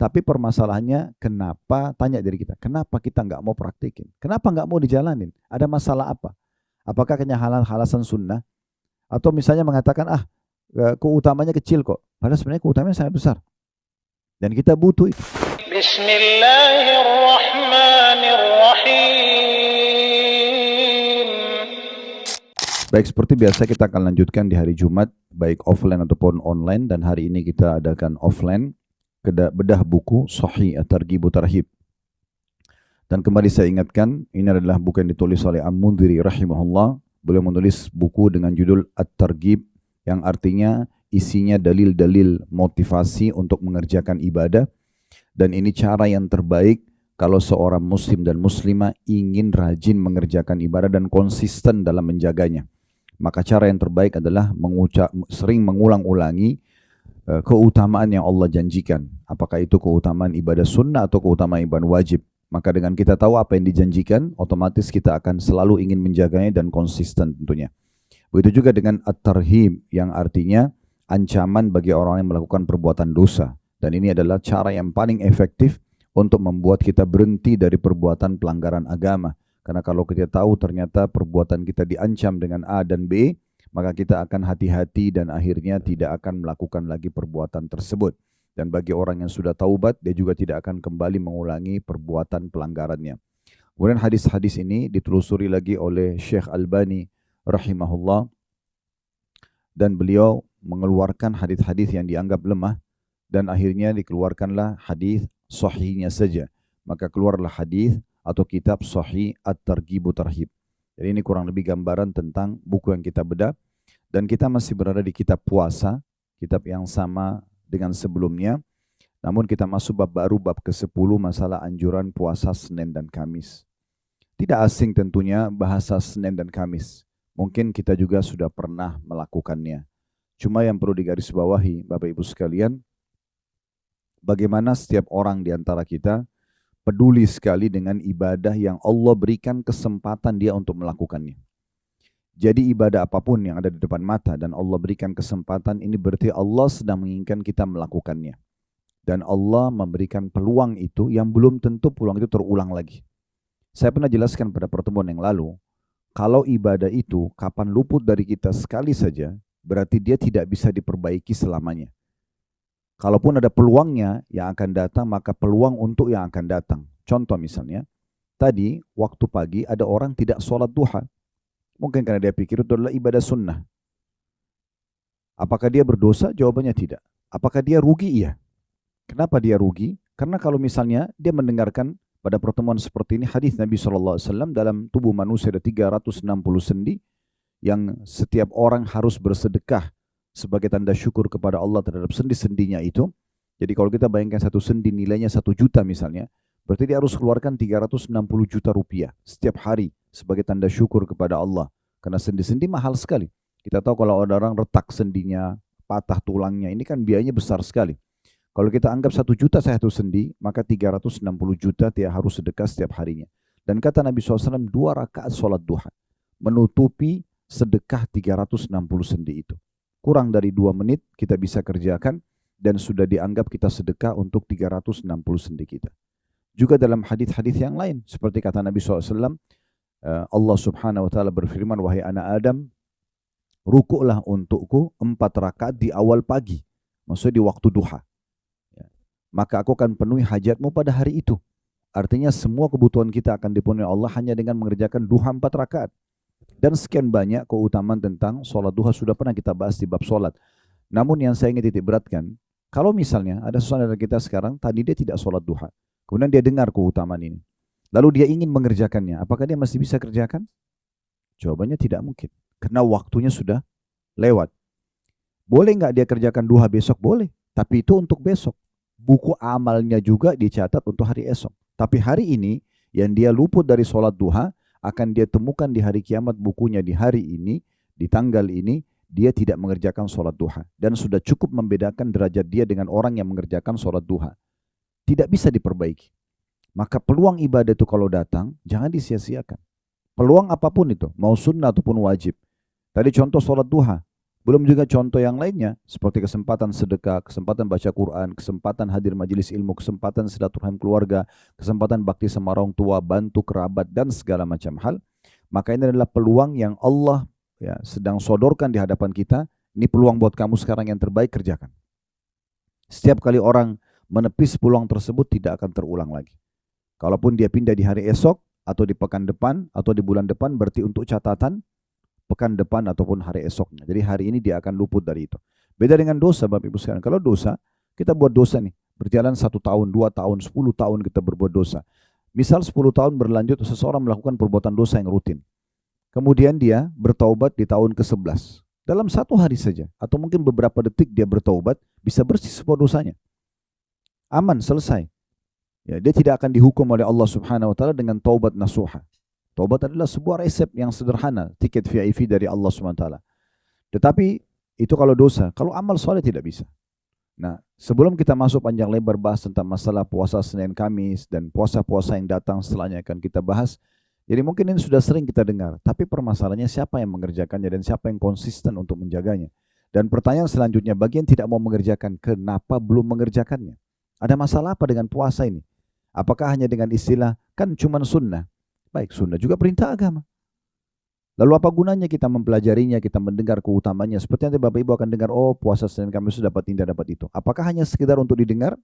Tapi permasalahannya kenapa, tanya diri kita, kenapa kita nggak mau praktikin? Kenapa nggak mau dijalanin? Ada masalah apa? Apakah hanya alasan sunnah? Atau misalnya mengatakan, keutamanya kecil kok. Padahal sebenarnya keutamanya sangat besar. Dan kita butuh itu. Bismillahirrahmanirrahim. Baik, seperti biasa kita akan lanjutkan di hari Jumat, baik offline ataupun online. Dan hari ini kita adakan offline, bedah buku Sahih At-Targhib Tarhib. Dan kembali saya ingatkan, ini adalah buku yang ditulis oleh Al-Mundhiri rahimahullah. Beliau menulis buku dengan judul At-Targhib, yang artinya isinya dalil-dalil motivasi untuk mengerjakan ibadah. Dan ini cara yang terbaik kalau seorang muslim dan muslimah ingin rajin mengerjakan ibadah dan konsisten dalam menjaganya. Maka cara yang terbaik adalah sering mengulang-ulangi keutamaan yang Allah janjikan. Apakah itu keutamaan ibadah sunnah atau keutamaan ibadah wajib. Maka dengan kita tahu apa yang dijanjikan, otomatis kita akan selalu ingin menjaganya dan konsisten tentunya. Begitu juga dengan at-tarhib, yang artinya ancaman bagi orang yang melakukan perbuatan dosa. Dan ini adalah cara yang paling efektif untuk membuat kita berhenti dari perbuatan pelanggaran agama. Karena kalau kita tahu ternyata perbuatan kita diancam dengan A dan B, maka kita akan hati-hati dan akhirnya tidak akan melakukan lagi perbuatan tersebut. Dan bagi orang yang sudah taubat, dia juga tidak akan kembali mengulangi perbuatan pelanggarannya. Kemudian hadis-hadis ini ditelusuri lagi oleh Syekh Albani rahimahullah. Dan beliau mengeluarkan hadis-hadis yang dianggap lemah. Dan akhirnya dikeluarkanlah hadis sahihnya saja. Maka keluarlah hadis atau kitab Sahih At-Targhib Tarhib. Jadi ini kurang lebih gambaran tentang buku yang kita bedah. Dan kita masih berada di kitab puasa, kitab yang sama dengan sebelumnya. Namun kita masuk bab baru, bab ke-10, masalah anjuran puasa Senin dan Kamis. Tidak asing tentunya bahasa Senin dan Kamis. Mungkin kita juga sudah pernah melakukannya. Cuma yang perlu digarisbawahi, Bapak Ibu sekalian, bagaimana setiap orang di antara kita peduli sekali dengan ibadah yang Allah berikan kesempatan dia untuk melakukannya. Jadi ibadah apapun yang ada di depan mata dan Allah berikan kesempatan, ini berarti Allah sedang menginginkan kita melakukannya. Dan Allah memberikan peluang itu yang belum tentu peluang itu terulang lagi. Saya pernah jelaskan pada pertemuan yang lalu, kalau ibadah itu kapan luput dari kita sekali saja, berarti dia tidak bisa diperbaiki selamanya. Kalaupun ada peluangnya yang akan datang, maka peluang untuk yang akan datang. Contoh misalnya, tadi waktu pagi ada orang tidak sholat duha. Mungkin karena dia pikir itu adalah ibadah sunnah. Apakah dia berdosa? Jawabannya tidak. Apakah dia rugi? Iya. Kenapa dia rugi? Karena kalau misalnya dia mendengarkan pada pertemuan seperti ini, hadis Nabi SAW, dalam tubuh manusia ada 360 sendi, yang setiap orang harus bersedekah sebagai tanda syukur kepada Allah terhadap sendi-sendinya itu. Jadi kalau kita bayangkan satu sendi nilainya 1 juta misalnya, berarti dia harus keluarkan 360 juta rupiah setiap hari sebagai tanda syukur kepada Allah. Karena sendi-sendi mahal sekali. Kita tahu kalau ada orang retak sendinya, patah tulangnya, ini kan biayanya besar sekali. Kalau kita anggap 1 juta satu sendi, maka 360 juta dia harus sedekah setiap harinya. Dan kata Nabi SAW, 2 rakaat sholat duha menutupi sedekah 360 sendi itu. Kurang dari 2 menit kita bisa kerjakan dan sudah dianggap kita sedekah untuk 360 sendi kita. Juga dalam hadis-hadis yang lain, seperti kata Nabi SAW, Allah Subhanahu wa Ta'ala berfirman, wahai anak Adam, rukuklah untukku 4 rakaat di awal pagi, maksudnya di waktu duha. Maka aku akan penuhi hajatmu pada hari itu. Artinya semua kebutuhan kita akan dipenuhi Allah hanya dengan mengerjakan duha 4 rakaat. Dan sekian banyak keutamaan tentang sholat duha sudah pernah kita bahas di bab sholat. Namun yang saya ingin titik beratkan, kalau misalnya ada saudara kita sekarang, tadi dia tidak sholat duha, kemudian dia dengar keutamaan ini, lalu dia ingin mengerjakannya, apakah dia masih bisa kerjakan? Jawabannya tidak mungkin, karena waktunya sudah lewat. Boleh nggak dia kerjakan duha besok? Boleh, tapi itu untuk besok. Buku amalnya juga dicatat untuk hari esok. Tapi hari ini, yang dia luput dari sholat duha, akan dia temukan di hari kiamat bukunya di hari ini, di tanggal ini, dia tidak mengerjakan sholat duha. Dan sudah cukup membedakan derajat dia dengan orang yang mengerjakan sholat duha. Tidak bisa diperbaiki. Maka peluang ibadah itu kalau datang, jangan disia-siakan. Peluang apapun itu, mau sunnah ataupun wajib. Tadi contoh sholat duha. Belum juga contoh yang lainnya, seperti kesempatan sedekah, kesempatan baca Quran, kesempatan hadir majelis ilmu, kesempatan silaturahim keluarga, kesempatan bakti sama orang tua, bantu kerabat, dan segala macam hal. Maka ini adalah peluang yang Allah ya, sedang sodorkan di hadapan kita. Ini peluang buat kamu sekarang yang terbaik, kerjakan. Setiap kali orang menepis peluang tersebut tidak akan terulang lagi. Kalaupun dia pindah di hari esok, atau di pekan depan, atau di bulan depan, berarti untuk catatan pekan depan ataupun hari esoknya. Jadi hari ini dia akan luput dari itu. Beda dengan dosa, Bapak Ibu sekalian. Kalau dosa, kita buat dosa nih, berjalan 1 tahun, 2 tahun, 10 tahun kita berbuat dosa. Misal 10 tahun berlanjut, seseorang melakukan perbuatan dosa yang rutin. Kemudian dia bertaubat di tahun ke-11. Dalam 1 hari saja, atau mungkin beberapa detik dia bertaubat, bisa bersih semua dosanya. Aman, selesai. Ya, dia tidak akan dihukum oleh Allah Subhanahu wa taala dengan taubat nasuha. Taubat adalah sebuah resep yang sederhana, tiket VIP dari Allah Subhanahu wa taala. Tetapi itu kalau dosa, kalau amal soleh tidak bisa. Nah, sebelum kita masuk panjang lebar bahas tentang masalah puasa Senin Kamis dan puasa-puasa yang datang setelahnya akan kita bahas. Jadi mungkin ini sudah sering kita dengar, tapi permasalahannya siapa yang mengerjakannya dan siapa yang konsisten untuk menjaganya. Dan pertanyaan selanjutnya, bagi yang tidak mau mengerjakan, kenapa belum mengerjakannya? Ada masalah apa dengan puasa ini? Apakah hanya dengan istilah, kan cuma sunnah? Baik, sunnah juga perintah agama. Lalu apa gunanya kita mempelajarinya, kita mendengar keutamanya? Seperti nanti Bapak Ibu akan dengar, oh puasa Senin Kamis sudah dapat ini, dapat itu. Apakah hanya sekedar untuk didengar?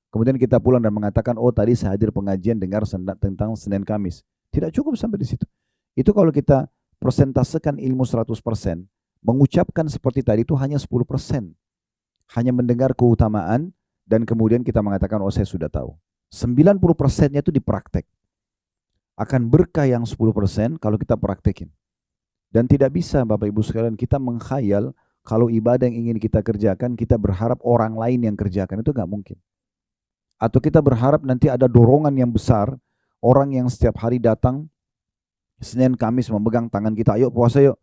Kemudian kita pulang dan mengatakan, oh tadi saya hadir pengajian dengar tentang Senin Kamis. Tidak cukup sampai di situ. Itu kalau kita persentasekan ilmu 100%, mengucapkan seperti tadi itu hanya 10%. Hanya mendengar keutamaan dan kemudian kita mengatakan, oh saya sudah tahu. 90%-nya itu dipraktek. Akan berkah yang 10% kalau kita praktekin. Dan tidak bisa Bapak Ibu sekalian kita mengkhayal kalau ibadah yang ingin kita kerjakan, kita berharap orang lain yang kerjakan, itu nggak mungkin. Atau kita berharap nanti ada dorongan yang besar, orang yang setiap hari datang, Senin Kamis memegang tangan kita, ayo puasa yuk.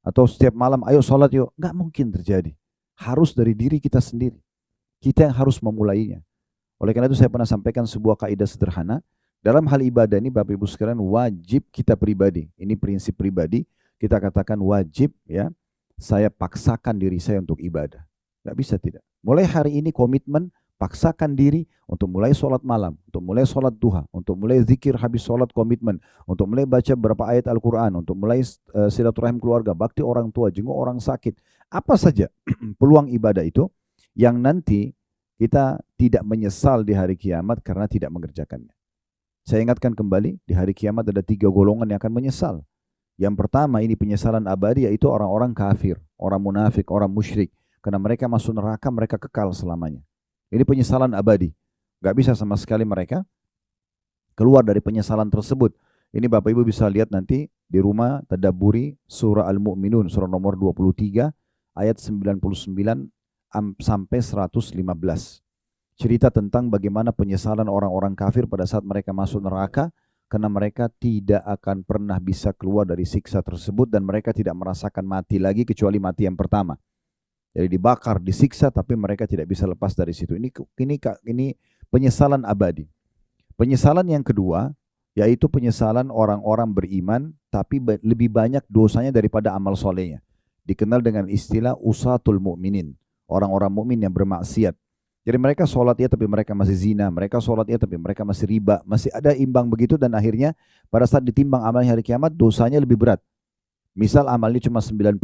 Atau setiap malam, ayo sholat yuk. Nggak mungkin terjadi. Harus dari diri kita sendiri. Kita yang harus memulainya. Oleh karena itu saya pernah sampaikan sebuah kaidah sederhana. Dalam hal ibadah ini Bapak Ibu sekalian wajib kita pribadi. Ini prinsip pribadi. Kita katakan wajib ya. Saya paksakan diri saya untuk ibadah. Nggak bisa tidak. Mulai hari ini komitmen paksakan diri untuk mulai sholat malam, untuk mulai sholat duha, untuk mulai zikir habis sholat komitmen, untuk mulai baca beberapa ayat Al-Quran, untuk mulai silaturahim keluarga, bakti orang tua, jenguk orang sakit. Apa saja peluang ibadah itu yang nanti kita tidak menyesal di hari kiamat karena tidak mengerjakannya. Saya ingatkan kembali, di hari kiamat ada 3 golongan yang akan menyesal. Yang pertama ini penyesalan abadi, yaitu orang-orang kafir, orang munafik, orang musyrik. Karena mereka masuk neraka, mereka kekal selamanya. Ini penyesalan abadi. Gak bisa sama sekali mereka keluar dari penyesalan tersebut. Ini Bapak Ibu bisa lihat nanti di rumah, tadabburi surah Al-Mu'minun, surah nomor 23, ayat 99 sampai 115. Cerita tentang bagaimana penyesalan orang-orang kafir pada saat mereka masuk neraka, karena mereka tidak akan pernah bisa keluar dari siksa tersebut dan mereka tidak merasakan mati lagi kecuali mati yang pertama. Jadi dibakar, disiksa, tapi mereka tidak bisa lepas dari situ. Ini penyesalan abadi. Penyesalan yang kedua, yaitu penyesalan orang-orang beriman, tapi lebih banyak dosanya daripada amal solehnya. Dikenal dengan istilah usatul mu'minin. Orang-orang mukmin yang bermaksiat. Jadi mereka sholat ya tapi mereka masih zina, mereka sholat ya tapi mereka masih riba, masih ada imbang begitu dan akhirnya pada saat ditimbang amalnya hari kiamat dosanya lebih berat. Misal amalnya cuma 90,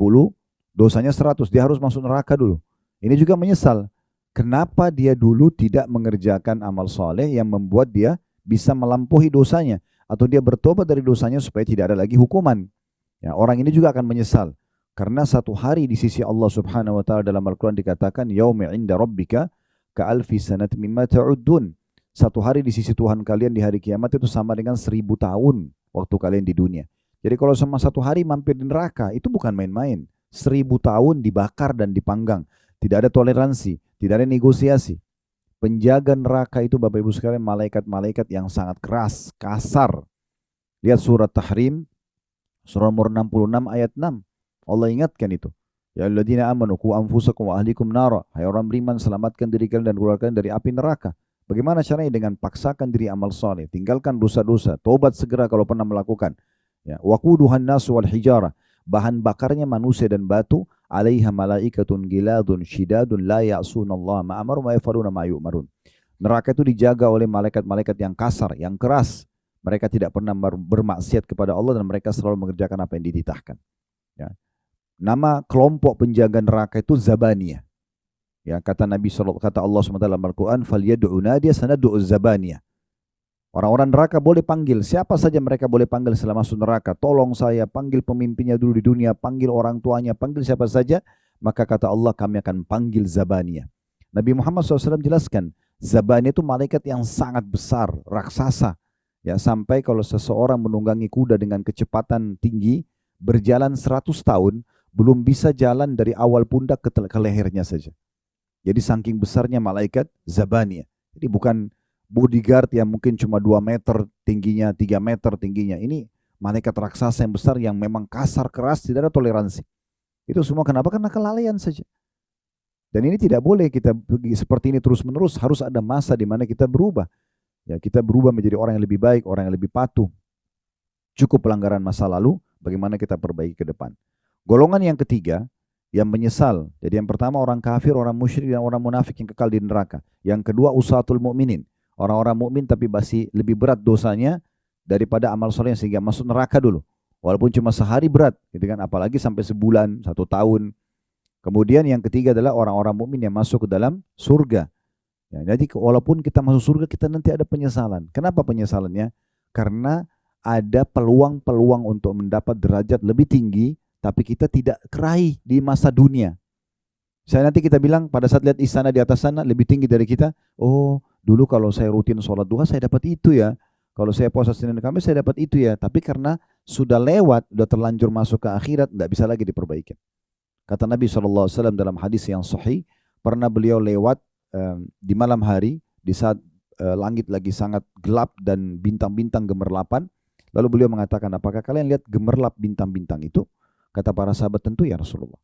dosanya 100, dia harus masuk neraka dulu. Ini juga menyesal. Kenapa dia dulu tidak mengerjakan amal soleh yang membuat dia bisa melampaui dosanya. Atau dia bertobat dari dosanya supaya tidak ada lagi hukuman. Ya, orang ini juga akan menyesal. Karena satu hari di sisi Allah Subhanahu wa ta'ala dalam Al-Quran dikatakan, Yaumi inda rabbika ka'alfi sanat mimma ta'udun. Satu hari di sisi Tuhan kalian di hari kiamat itu sama dengan 1000 tahun waktu kalian di dunia. Jadi kalau sama satu hari mampir di neraka, itu bukan main-main. 1000 tahun dibakar dan dipanggang. Tidak ada toleransi, tidak ada negosiasi. Penjaga neraka itu Bapak Ibu sekalian malaikat-malaikat yang sangat keras, kasar. Lihat surat Tahrim, surah nomor 66 ayat 6. Allah ingatkan itu. Ya alladzina amanu qu anfusakum wa ahlikum nara. Hai orang beriman, selamatkan diri kalian dan keluarga kalian dari api neraka. Bagaimana caranya? Dengan paksakan diri amal saleh, tinggalkan dosa-dosa, tobat segera kalau pernah melakukan. Ya, waquduhan nasu wal hijarah. Bahan bakarnya manusia dan batu. 'alaiha malaikatun giladun syidadun la ya'sunallaha ma amaru wa yaf'aluna ma yu'marun. Neraka itu dijaga oleh malaikat-malaikat yang kasar, yang keras. Mereka tidak pernah bermaksiat kepada Allah dan mereka selalu mengerjakan apa yang dititahkan. Ya. Nama kelompok penjaga neraka itu Zabaniyah. Ya, kata kata Allah SWT dalam Al-Quran, "Falyad'u nadiya sanad'u Zabaniyah." Orang-orang neraka boleh panggil, siapa saja mereka boleh panggil setelah masuk neraka. Tolong saya, panggil pemimpinnya dulu di dunia, panggil orang tuanya, panggil siapa saja. Maka kata Allah, kami akan panggil Zabaniyah. Nabi Muhammad SAW jelaskan, Zabaniyah itu malaikat yang sangat besar, raksasa. Ya, sampai kalau seseorang menunggangi kuda dengan kecepatan tinggi, berjalan 100 tahun, belum bisa jalan dari awal pundak ke lehernya saja. Jadi saking besarnya malaikat Zabaniyah. Jadi bukan bodyguard yang mungkin cuma 2 meter tingginya, 3 meter tingginya. Ini malaikat raksasa yang besar yang memang kasar, keras, tidak ada toleransi. Itu semua kenapa? Karena kelalaian saja. Dan ini tidak boleh kita seperti ini terus-menerus. Harus ada masa di mana kita berubah. Ya, kita berubah menjadi orang yang lebih baik, orang yang lebih patuh. Cukup pelanggaran masa lalu, bagaimana kita perbaiki ke depan. Golongan yang ketiga, yang menyesal. Jadi yang pertama orang kafir, orang musyrik, dan orang munafik yang kekal di neraka. Yang kedua usatul mu'minin. Orang-orang mukmin tapi masih lebih berat dosanya daripada amal soleh sehingga masuk neraka dulu. Walaupun cuma sehari berat, gitu kan? Apalagi sampai sebulan, 1 tahun. Kemudian yang ketiga adalah orang-orang mukmin yang masuk ke dalam surga. Ya, jadi walaupun kita masuk surga, kita nanti ada penyesalan. Kenapa penyesalannya? Karena ada peluang-peluang untuk mendapat derajat lebih tinggi, tapi kita tidak keraih di masa dunia. Saya nanti kita bilang pada saat lihat istana di atas sana lebih tinggi dari kita, oh dulu kalau saya rutin sholat duha saya dapat itu ya, kalau saya puasa Senin Kamis saya dapat itu ya, tapi karena sudah lewat, sudah terlanjur masuk ke akhirat, tidak bisa lagi diperbaiki. Kata Nabi SAW dalam hadis yang sahih, pernah beliau lewat di malam hari, di saat langit lagi sangat gelap dan bintang-bintang gemerlapan, lalu beliau mengatakan, apakah kalian lihat gemerlap bintang-bintang itu? Kata para sahabat, tentu ya Rasulullah.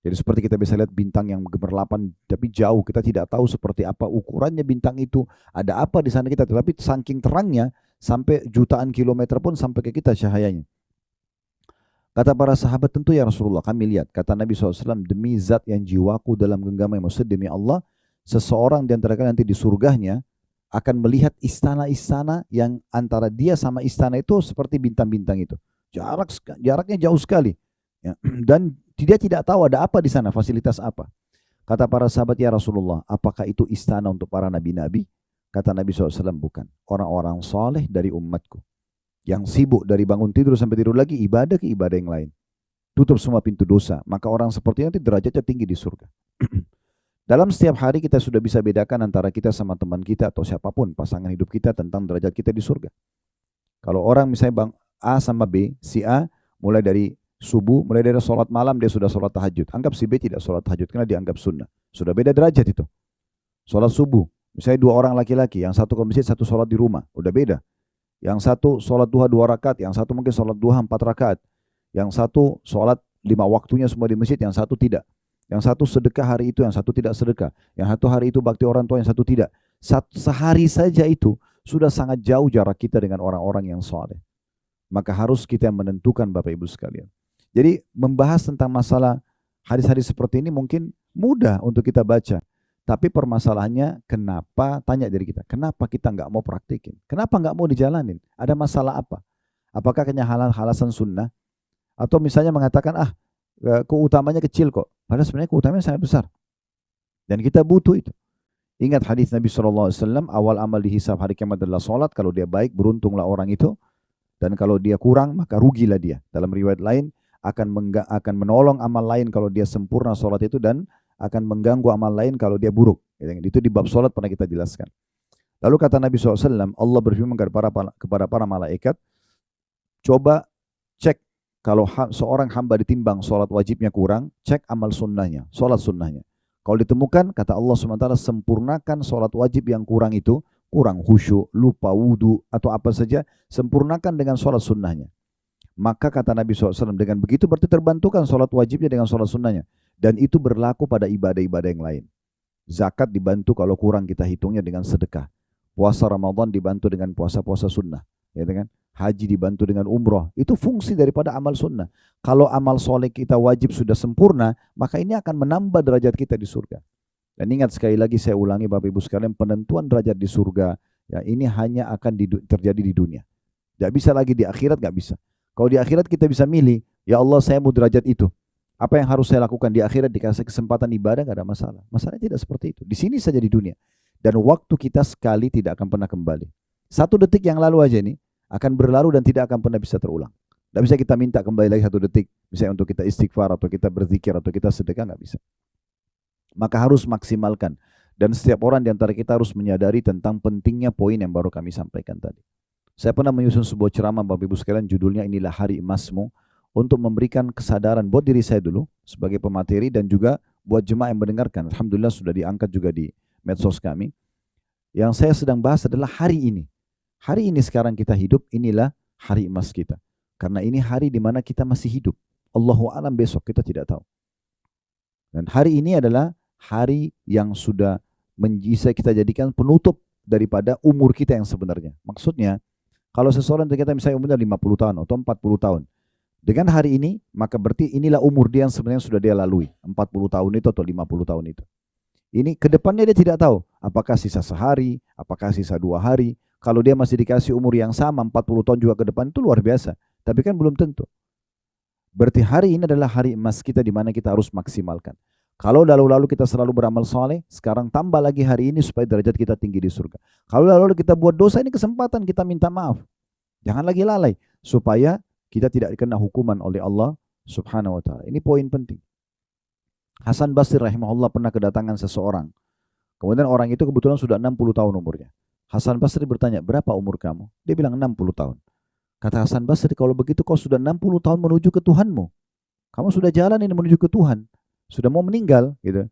Jadi seperti kita bisa lihat bintang yang gemerlapan tapi jauh, kita tidak tahu seperti apa ukurannya bintang itu, ada apa di sana kita, tetapi saking terangnya sampai jutaan kilometer pun sampai ke kita cahayanya. Kata para sahabat, tentu ya Rasulullah, kami lihat. Kata Nabi SAW, demi zat yang jiwaku dalam genggaman, maksud demi Allah, seseorang di antara kalian nanti di surganya akan melihat istana-istana yang antara dia sama istana itu seperti bintang-bintang itu. Jaraknya jauh sekali. Ya. Dan dia tidak tahu ada apa di sana, fasilitas apa. Kata para sahabat, ya Rasulullah, apakah itu istana untuk para nabi-nabi? Kata Nabi SAW, bukan. Orang-orang soleh dari umatku. Yang sibuk dari bangun tidur sampai tidur lagi, ibadah ke ibadah yang lain. Tutup semua pintu dosa. Maka orang seperti itu derajatnya tinggi di surga. Dalam setiap hari kita sudah bisa bedakan antara kita sama teman kita atau siapapun pasangan hidup kita tentang derajat kita di surga. Kalau orang misalnya bang A sama B, si A mulai dari subuh, mulai dari sholat malam dia sudah sholat tahajud. Anggap si B tidak sholat tahajud karena dianggap sunnah. Sudah beda derajat itu. Sholat subuh, misalnya 2 orang laki-laki, yang satu ke masjid, satu sholat di rumah, udah beda. Yang satu sholat duha 2 rakaat, yang satu mungkin sholat duha 4 rakaat. Yang satu sholat 5 waktunya semua di masjid, yang satu tidak. Yang satu sedekah hari itu, yang satu tidak sedekah. Yang satu hari itu bakti orang tua, yang satu tidak. Sehari saja itu sudah sangat jauh jarak kita dengan orang-orang yang soleh. Maka harus kita menentukan Bapak Ibu sekalian. Jadi membahas tentang masalah hadis-hadis seperti ini mungkin mudah untuk kita baca. Tapi permasalahannya kenapa, tanya diri kita, kenapa kita nggak mau praktikin? Kenapa nggak mau dijalanin? Ada masalah apa? Apakah hanya alasan sunnah? Atau misalnya mengatakan, keutamanya kecil kok. Padahal sebenarnya keutamanya sangat besar. Dan kita butuh itu. Ingat hadis Nabi SAW, awal amal dihisab hari kiamat adalah sholat. Kalau dia baik, beruntunglah orang itu. Dan kalau dia kurang, maka rugilah dia. Dalam riwayat lain, akan menolong amal lain kalau dia sempurna sholat itu dan akan mengganggu amal lain kalau dia buruk. Itu di bab sholat pernah kita jelaskan. Lalu kata Nabi SAW, Allah berfirman kepada para malaikat, coba cek kalau seorang hamba ditimbang sholat wajibnya kurang, cek amal sunnahnya, sholat sunnahnya. Kalau ditemukan, kata Allah SWT, sempurnakan sholat wajib yang kurang itu, kurang khusyuk, lupa wudu, atau apa saja, sempurnakan dengan sholat sunnahnya. Maka kata Nabi SAW, dengan begitu berarti terbantukan sholat wajibnya dengan sholat sunnahnya. Dan itu berlaku pada ibadah-ibadah yang lain. Zakat dibantu kalau kurang kita hitungnya dengan sedekah. Puasa Ramadan dibantu dengan puasa-puasa sunnah. Ya, kan? haji dibantu dengan umroh. Itu fungsi daripada amal sunnah. Kalau amal soleh kita wajib sudah sempurna, maka ini akan menambah derajat kita di surga. Dan ingat sekali lagi saya ulangi Bapak Ibu sekalian, penentuan derajat di surga ya ini hanya akan terjadi di dunia. Tidak bisa lagi di akhirat, nggak bisa. Kalau di akhirat kita bisa milih, ya Allah saya mau derajat itu. Apa yang harus saya lakukan di akhirat, dikasih kesempatan ibadah, nggak ada masalah. Masalahnya tidak seperti itu. Di sini saja di dunia. Dan waktu kita sekali tidak akan pernah kembali. 1 detik yang lalu aja ini akan berlalu dan tidak akan pernah bisa terulang. Tidak bisa kita minta kembali lagi 1 detik. Misalnya untuk kita istighfar atau kita berzikir atau kita sedekah, nggak bisa. Maka harus maksimalkan. Dan setiap orang di antara kita harus menyadari tentang pentingnya poin yang baru kami sampaikan tadi. Saya pernah menyusun sebuah ceramah Bapak Ibu sekalian, judulnya inilah hari emasmu, untuk memberikan kesadaran buat diri saya dulu sebagai pemateri dan juga buat jemaah yang mendengarkan. Alhamdulillah sudah diangkat juga di medsos kami. Yang saya sedang bahas adalah hari ini. Hari ini sekarang kita hidup, inilah hari emas kita. Karena ini hari di mana kita masih hidup. Allahu a'lam besok kita tidak tahu. Dan hari ini adalah hari yang sudah bisa kita jadikan penutup daripada umur kita yang sebenarnya. Maksudnya, kalau seseorang kita misalnya umurnya 50 tahun atau 40 tahun, dengan hari ini, maka berarti inilah umur dia yang sebenarnya sudah dia lalui. 40 tahun itu atau 50 tahun itu. Ini ke depannya dia tidak tahu, apakah sisa sehari, apakah sisa 2 hari. Kalau dia masih dikasih umur yang sama, 40 tahun juga ke depan, itu luar biasa. Tapi kan belum tentu. Berarti hari ini adalah hari emas kita di mana kita harus maksimalkan. Kalau lalu-lalu kita selalu beramal soleh, sekarang tambah lagi hari ini supaya derajat kita tinggi di surga. Kalau lalu-lalu kita buat dosa, ini kesempatan kita minta maaf. Jangan lagi lalai, supaya kita tidak kena hukuman oleh Allah subhanahu wa ta'ala. Ini poin penting. Hasan Basri rahimahullah pernah kedatangan seseorang. Kemudian orang itu kebetulan sudah 60 tahun umurnya. Hasan Basri bertanya, berapa umur kamu? Dia bilang 60 tahun. Kata Hasan Basri, kalau begitu kau sudah 60 tahun menuju ke Tuhanmu. Kamu sudah jalan ini menuju ke Tuhan. Sudah mau meninggal gitu.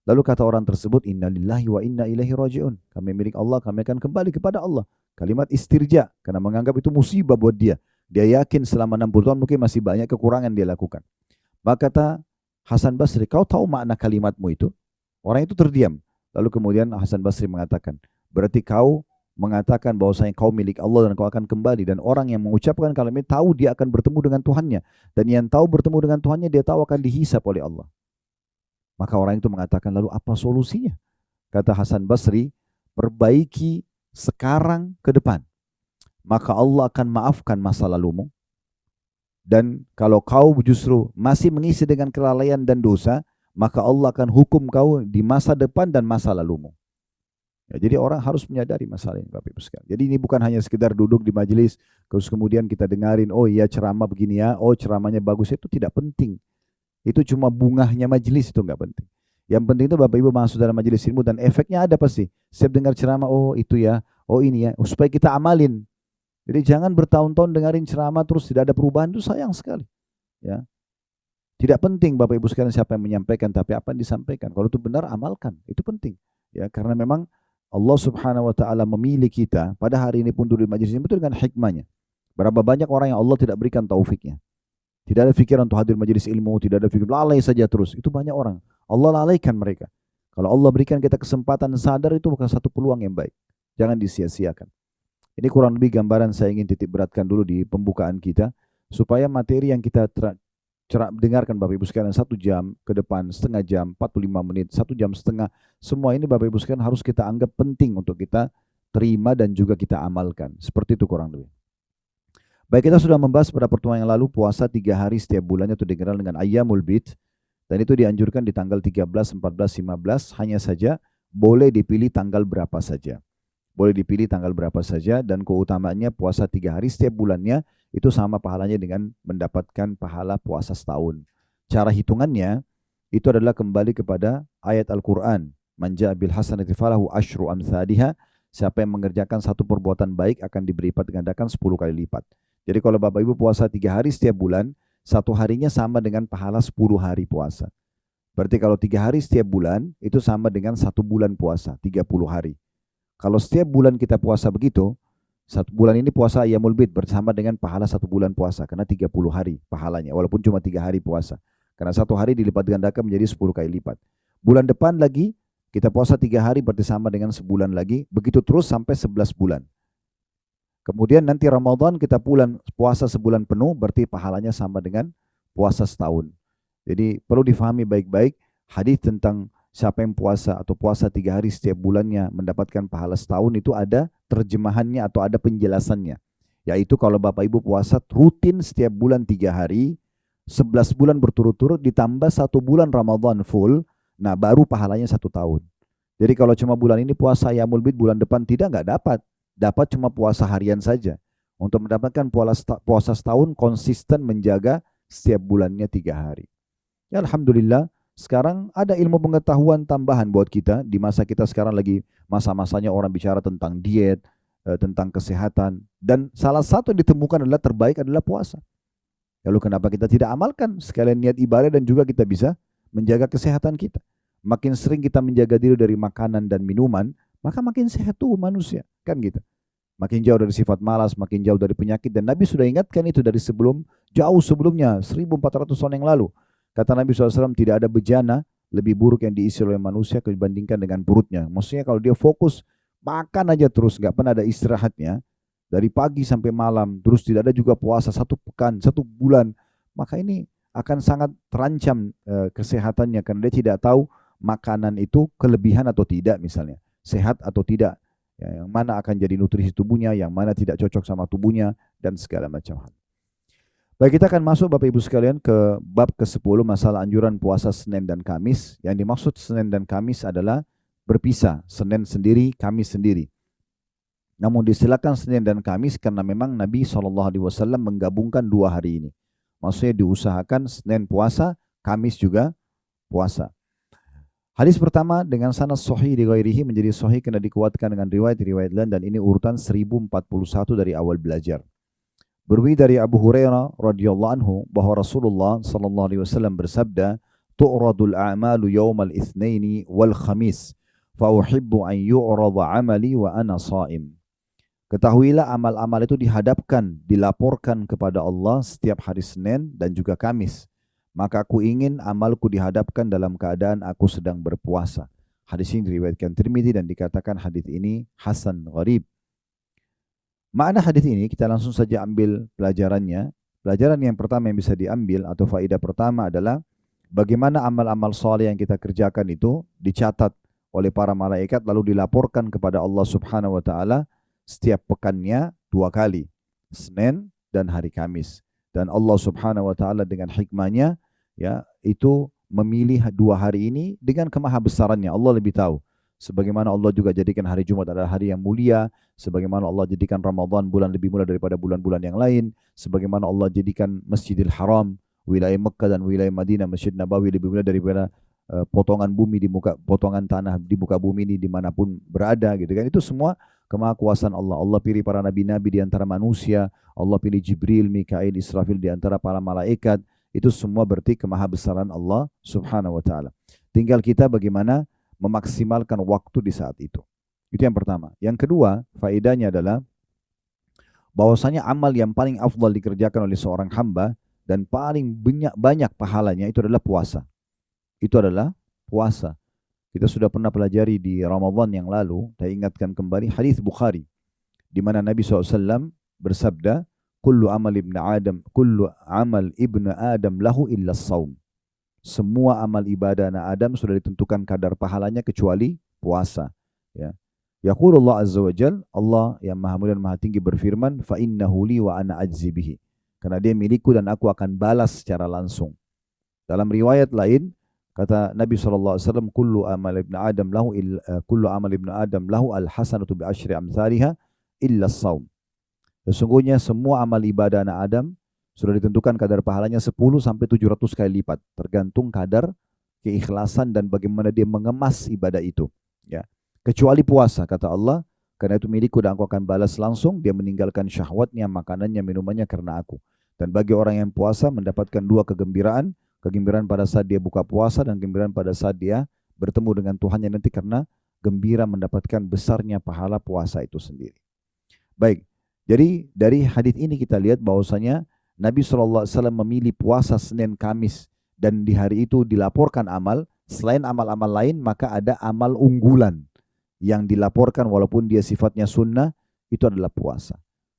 Lalu kata orang tersebut, inna lillahi wa inna ilaihi raji'un. Kami milik Allah, kami akan kembali kepada Allah. Kalimat istirja, karena menganggap itu musibah buat dia. Dia yakin selama 60 tahun mungkin masih banyak kekurangan dia lakukan. Maka kata Hasan Basri, kau tahu makna kalimatmu itu? Orang itu terdiam. Lalu kemudian Hasan Basri mengatakan, berarti kau mengatakan bahwasanya kau milik Allah dan kau akan kembali. Dan orang yang mengucapkan kalimat ini tahu dia akan bertemu dengan Tuhannya. Dan yang tahu bertemu dengan Tuhannya, dia tahu akan dihisap oleh Allah. Maka orang itu mengatakan, lalu apa solusinya? Kata Hasan Basri, perbaiki sekarang ke depan. Maka Allah akan maafkan masa lalumu. Dan kalau kau justru masih mengisi dengan kelalaian dan dosa, maka Allah akan hukum kau di masa depan dan masa lalumu. Ya, jadi orang harus menyadari masalah ini Bapak Ibu sekalian. Jadi ini bukan hanya sekedar duduk di majelis, terus kemudian kita dengarin, oh iya ceramah begini ya, oh ceramahnya bagus, itu tidak penting. Itu cuma bungahnya majelis, itu enggak penting. Yang penting itu Bapak Ibu masuk dalam majelis ilmu dan efeknya ada pasti. Setiap dengar ceramah, oh itu ya, oh ini ya, supaya kita amalin. Jadi jangan bertahun-tahun dengarin ceramah terus tidak ada perubahan, itu sayang sekali. Ya. Tidak penting Bapak Ibu sekalian siapa yang menyampaikan, tapi apa yang disampaikan. Kalau itu benar, amalkan. Itu penting. Ya, karena memang Allah subhanahu wa ta'ala memilih kita pada hari ini pun duduk di majelis ini betul dengan hikmahnya. Berapa banyak orang yang Allah tidak berikan taufiknya. Tidak ada pikiran untuk hadir majelis ilmu, tidak ada pikiran, lalai saja terus. Itu banyak orang. Allah lalaikan mereka. Kalau Allah berikan kita kesempatan sadar, itu bukan satu peluang yang baik. Jangan disia-siakan. Ini kurang lebih gambaran saya ingin titik beratkan dulu di pembukaan kita, supaya materi yang kita dengarkan Bapak Ibu sekalian 1 jam ke depan, setengah jam, 45 menit, 1 jam setengah, semua ini Bapak Ibu sekalian harus kita anggap penting untuk kita terima dan juga kita amalkan. Seperti itu kurang lebih. Baik, kita sudah membahas pada pertemuan yang lalu puasa 3 hari setiap bulannya itu dikenal dengan Ayyamul Bid, dan itu dianjurkan di tanggal 13, 14, 15, hanya saja boleh dipilih tanggal berapa saja. Boleh dipilih tanggal berapa saja, dan keutamaannya puasa 3 hari setiap bulannya itu sama pahalanya dengan mendapatkan pahala puasa setahun. Cara hitungannya itu adalah kembali kepada ayat Al-Quran. Man ja'a bil hasanati falahu asyru amthaliha. Siapa yang mengerjakan satu perbuatan baik akan diberi lipat gandakan 10 kali lipat. Jadi kalau Bapak Ibu puasa 3 hari setiap bulan, 1 harinya sama dengan pahala 10 hari puasa. Berarti kalau 3 hari setiap bulan, itu sama dengan 1 bulan puasa, 30 hari. Kalau setiap bulan kita puasa begitu, 1 bulan ini puasa Ayyamul Bid bersama dengan pahala 1 bulan puasa, karena 30 hari pahalanya, walaupun cuma 3 hari puasa. Karena 1 hari dilipat gandakan menjadi 10 kali lipat. Bulan depan lagi, kita puasa 3 hari berarti sama dengan sebulan lagi, begitu terus sampai 11 bulan. Kemudian nanti Ramadan kita puasa sebulan penuh, berarti pahalanya sama dengan puasa setahun. Jadi perlu difahami baik-baik hadis tentang siapa yang puasa atau puasa 3 hari setiap bulannya mendapatkan pahala setahun itu ada terjemahannya atau ada penjelasannya. Yaitu kalau Bapak Ibu puasa rutin setiap bulan 3 hari, 11 bulan berturut-turut ditambah 1 bulan Ramadan full, nah baru pahalanya 1 tahun. Jadi kalau cuma bulan ini puasa Yamul Bid, bulan depan tidak, nggak dapat. Dapat cuma puasa harian saja. Untuk mendapatkan puasa setahun konsisten menjaga setiap bulannya 3 hari. Ya Alhamdulillah, sekarang ada ilmu pengetahuan tambahan buat kita. Di masa kita sekarang lagi masa-masanya orang bicara tentang diet, tentang kesehatan. Dan salah satu yang ditemukan adalah terbaik adalah puasa. Lalu kenapa kita tidak amalkan? Sekalian niat ibadah dan juga kita bisa menjaga kesehatan kita. Makin sering kita menjaga diri dari makanan dan minuman, maka makin sehat tuh manusia. Kan gitu. Makin jauh dari sifat malas, makin jauh dari penyakit. Dan Nabi sudah ingatkan itu dari jauh sebelumnya, 1400 tahun yang lalu. Kata Nabi SAW, tidak ada bejana lebih buruk yang diisi oleh manusia dibandingkan dengan perutnya. Maksudnya kalau dia fokus, makan aja terus, nggak pernah ada istirahatnya. Dari pagi sampai malam, terus tidak ada juga puasa 1 pekan, 1 bulan. Maka ini akan sangat terancam kesehatannya. Karena dia tidak tahu makanan itu kelebihan atau tidak misalnya. Sehat atau tidak. Ya, yang mana akan jadi nutrisi tubuhnya, yang mana tidak cocok sama tubuhnya, dan segala macam hal. Baik, kita akan masuk Bapak Ibu sekalian ke bab ke-10 masalah anjuran puasa Senin dan Kamis. Yang dimaksud Senin dan Kamis adalah berpisah. Senin sendiri, Kamis sendiri. Namun disilakan Senin dan Kamis karena memang Nabi SAW menggabungkan 2 hari ini. Maksudnya diusahakan Senin puasa, Kamis juga puasa. Hadis pertama dengan sanad sahih di ghairihi menjadi sahih karena dikuatkan dengan riwayat-riwayat lain dan ini urutan 1041 dari awal belajar. Berwi dari Abu Hurairah radhiyallahu anhu bahwa Rasulullah sallallahu alaihi wasallam bersabda, "Tu'radul a'malu yaumal itsnaini wal khamis, fa uhibbu an yu'rada 'amali wa ana sha'im." Ketahuilah amal-amal itu dihadapkan, dilaporkan kepada Allah setiap hari Senin dan juga Kamis. Maka aku ingin amalku dihadapkan dalam keadaan aku sedang berpuasa. Hadis ini diriwayatkan Tirmidzi dan dikatakan hadis ini hasan gharib. Makna hadis ini kita langsung saja ambil pelajarannya. Pelajaran yang pertama yang bisa diambil atau faedah pertama adalah bagaimana amal-amal saleh yang kita kerjakan itu dicatat oleh para malaikat lalu dilaporkan kepada Allah Subhanahu wa taala setiap pekannya 2 kali, Senin dan hari Kamis. Dan Allah Subhanahu wa taala dengan hikmahnya ya itu memilih 2 hari ini dengan kemahabesarannya. Allah lebih tahu. Sebagaimana Allah juga jadikan hari Jumat adalah hari yang mulia, sebagaimana Allah jadikan Ramadan bulan lebih mulia daripada bulan-bulan yang lain, sebagaimana Allah jadikan Masjidil Haram, wilayah Mekah dan wilayah Madinah, Masjid Nabawi lebih mulia daripada potongan bumi potongan tanah di muka bumi ini dimanapun berada gitu kan. Itu semua kemahakuasaan Allah. Allah pilih para nabi-nabi di antara manusia, Allah pilih Jibril, Mikail, Israfil di antara para malaikat. Itu semua berarti kemahabesaran Allah Subhanahu wa taala. Tinggal kita bagaimana memaksimalkan waktu di saat itu. Itu yang pertama. Yang kedua, faedahnya adalah bahwasanya amal yang paling afdal dikerjakan oleh seorang hamba dan paling banyak pahalanya itu adalah puasa. Itu adalah puasa. Kita sudah pernah pelajari di Ramadan yang lalu, saya ingatkan kembali hadis Bukhari di mana Nabi SAW bersabda, kullu amal ibnu Adam lahu illa saum. Semua amal ibadah anak Adam sudah ditentukan kadar pahalanya kecuali puasa. Ya. Yaqulullah azza wa jal, Allah yang maha mulia dan maha tinggi berfirman, fa innahu li wa ana ajzi bihi. Karena dia milikku dan aku akan balas secara langsung. Dalam riwayat lain, kata Nabi SAW, kullu amal ibnu Adam lahu al-hasanatu bi asyri amthaliha illa saum. Sesungguhnya semua amal ibadah anak Adam sudah ditentukan kadar pahalanya 10 sampai 700 kali lipat, tergantung kadar keikhlasan dan bagaimana dia mengemas ibadah itu. Ya. Kecuali puasa, kata Allah, karena itu milikku dan aku akan balas langsung, dia meninggalkan syahwatnya, makanannya, minumannya karena aku. Dan bagi orang yang puasa mendapatkan 2 kegembiraan, kegembiraan pada saat dia buka puasa dan kegembiraan pada saat dia bertemu dengan Tuhannya nanti karena gembira mendapatkan besarnya pahala puasa itu sendiri. Baik, jadi dari hadis ini kita lihat bahwasanya Nabi SAW memilih puasa Senin Kamis dan di hari itu dilaporkan amal, selain amal-amal lain maka ada amal unggulan yang dilaporkan walaupun dia sifatnya sunnah, itu adalah puasa.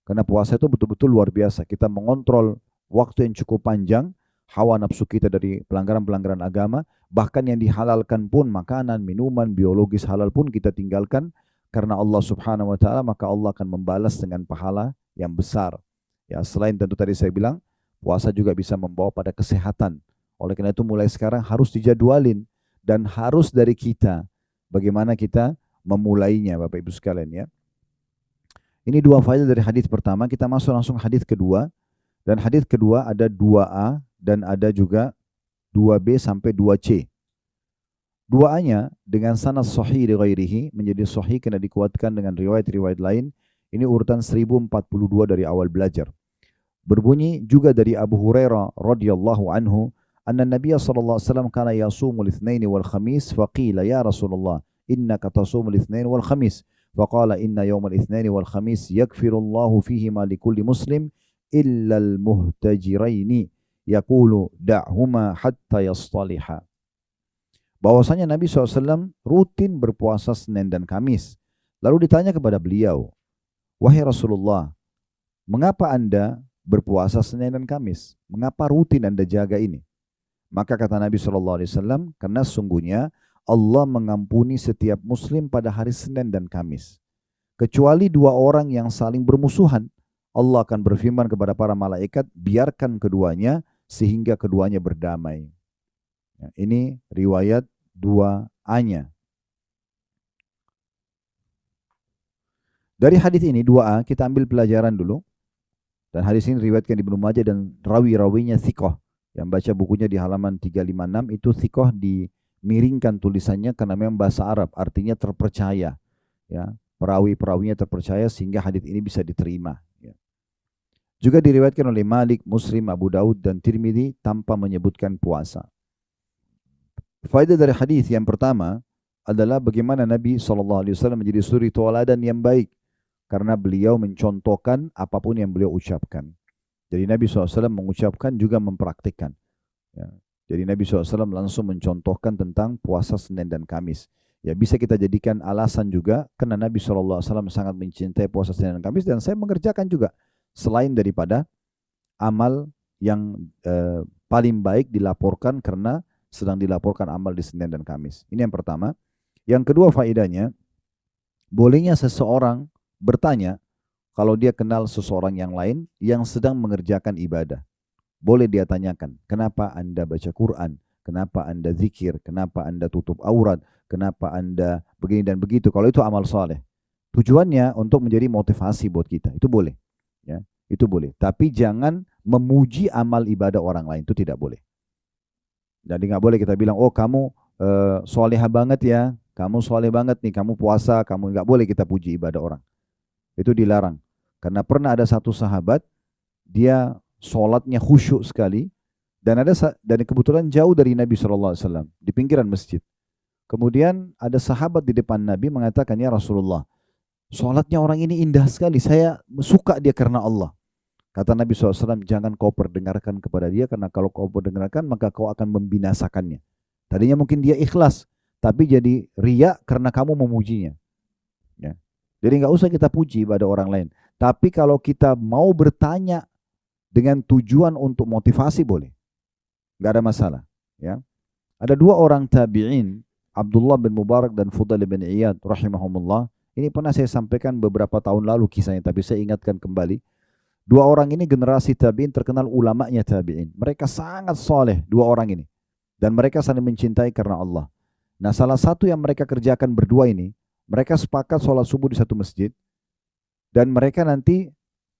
Karena puasa itu betul-betul luar biasa. Kita mengontrol waktu yang cukup panjang, hawa nafsu kita dari pelanggaran-pelanggaran agama, bahkan yang dihalalkan pun, makanan, minuman, biologis halal pun kita tinggalkan karena Allah Subhanahu wa taala, maka Allah akan membalas dengan pahala yang besar. Ya, selain tentu tadi saya bilang, puasa juga bisa membawa pada kesehatan. Oleh karena itu mulai sekarang harus dijadwalin dan harus dari kita. Bagaimana kita memulainya, Bapak Ibu sekalian ya. Ini dua faedah dari hadis pertama, kita masuk langsung hadis kedua. Dan hadis kedua ada 2A dan ada juga 2B sampai 2C. 2A-nya dengan sanad sahih li ghairihi, menjadi sahih karena dikuatkan dengan riwayat-riwayat lain. Ini urutan 1042 dari awal belajar. Berbunyi juga dari Abu Hurairah radhiyallahu anhu, anna Nabiy sallallahu alaihi wasallam kana yasumul itsnain wal khamis, faqila ya Rasulullah innaka tasumul itsnain wal khamis, faqala inna yawmal itsnain wal khamis yaghfirullahu fihima likulli muslim illa al muhtajiraini yaqulu da'huma hatta yastaliha. Bahwasanya Nabi SAW rutin berpuasa Senin dan Kamis. Lalu ditanya kepada beliau, wahai Rasulullah, mengapa Anda berpuasa Senin dan Kamis? Mengapa rutin Anda jaga ini? Maka kata Nabi SAW, karena sungguhnya Allah mengampuni setiap muslim pada hari Senin dan Kamis. Kecuali dua orang yang saling bermusuhan. Allah akan berfirman kepada para malaikat, biarkan keduanya sehingga keduanya berdamai. Ya, ini riwayat 2A-nya. Dari hadis ini 2A kita ambil pelajaran dulu. Dan hadis ini riwayatkan Ibnu Majah dan rawi-rawinya thiqah. Yang baca bukunya di halaman 356 itu thiqah dimiringkan tulisannya karena memang bahasa Arab, artinya terpercaya. Ya, perawi-perawinya terpercaya sehingga hadis ini bisa diterima. Ya. Juga diriwayatkan oleh Malik, Muslim, Abu Daud dan Tirmidzi tanpa menyebutkan puasa. Faedah dari hadis yang pertama adalah bagaimana Nabi SAW menjadi suri tauladan yang baik karena beliau mencontohkan apapun yang beliau ucapkan. Jadi Nabi SAW mengucapkan juga mempraktikkan. Ya. Jadi Nabi SAW langsung mencontohkan tentang puasa Senin dan Kamis. Ya, bisa kita jadikan alasan juga karena Nabi SAW sangat mencintai puasa Senin dan Kamis dan saya mengerjakan juga selain daripada amal yang paling baik dilaporkan karena sedang dilaporkan amal di Senin dan Kamis. Ini yang pertama. Yang kedua faedahnya, bolehnya seseorang bertanya kalau dia kenal seseorang yang lain yang sedang mengerjakan ibadah. Boleh dia tanyakan, kenapa Anda baca Quran? Kenapa Anda zikir? Kenapa Anda tutup aurat? Kenapa Anda begini dan begitu? Kalau itu amal soleh. Tujuannya untuk menjadi motivasi buat kita. Itu boleh. Ya, itu boleh. Tapi jangan memuji amal ibadah orang lain. Itu tidak boleh. Jadi nggak boleh kita bilang, oh kamu soleha banget ya, kamu soleh banget nih, kamu puasa, kamu nggak boleh kita puji ibadah orang. Itu dilarang. Karena pernah ada satu sahabat, dia sholatnya khusyuk sekali, dan kebetulan jauh dari Nabi SAW, di pinggiran masjid. Kemudian ada sahabat di depan Nabi mengatakan, ya Rasulullah, sholatnya orang ini indah sekali, saya suka dia karena Allah. Kata Nabi SAW, jangan kau perdengarkan kepada dia, karena kalau kau perdengarkan, maka kau akan membinasakannya. Tadinya mungkin dia ikhlas, tapi jadi riya karena kamu memujinya. Ya. Jadi nggak usah kita puji pada orang lain. Tapi kalau kita mau bertanya dengan tujuan untuk motivasi, boleh. Nggak ada masalah. Ya. Ada dua orang tabi'in, Abdullah bin Mubarak dan Fudail bin Iyad, rahimahumullah. Ini pernah saya sampaikan beberapa tahun lalu kisahnya, tapi saya ingatkan kembali. Dua orang ini generasi tabi'in terkenal ulamanya tabi'in. Mereka sangat soleh, dua orang ini. Dan mereka saling mencintai karena Allah. Nah, salah satu yang mereka kerjakan berdua ini, mereka sepakat sholat subuh di satu masjid. Dan mereka nanti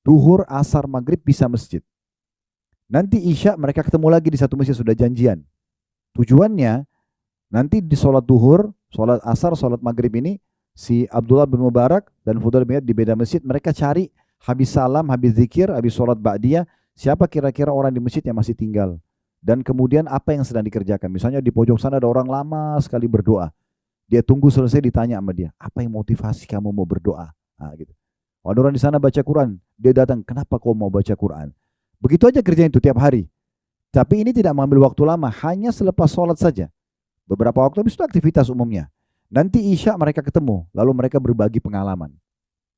duhur, asar, maghrib bisa masjid. Nanti isya mereka ketemu lagi di satu masjid, sudah janjian. Tujuannya, nanti di sholat duhur, sholat asar, sholat maghrib ini, si Abdullah bin Mubarak dan Fudail bin Iyad di beda masjid, mereka cari habis salam, habis zikir, habis sholat ba'diyah, siapa kira-kira orang di masjid yang masih tinggal. Dan kemudian apa yang sedang dikerjakan. Misalnya di pojok sana ada orang lama sekali berdoa. Dia tunggu selesai, ditanya sama dia, apa yang motivasi kamu mau berdoa? Nah, gitu. Ada orang di sana baca Quran, dia datang, kenapa kau mau baca Quran? Begitu aja kerjaan itu tiap hari. Tapi ini tidak mengambil waktu lama, hanya selepas sholat saja. Beberapa waktu habis itu aktivitas umumnya. Nanti isya mereka ketemu, lalu mereka berbagi pengalaman.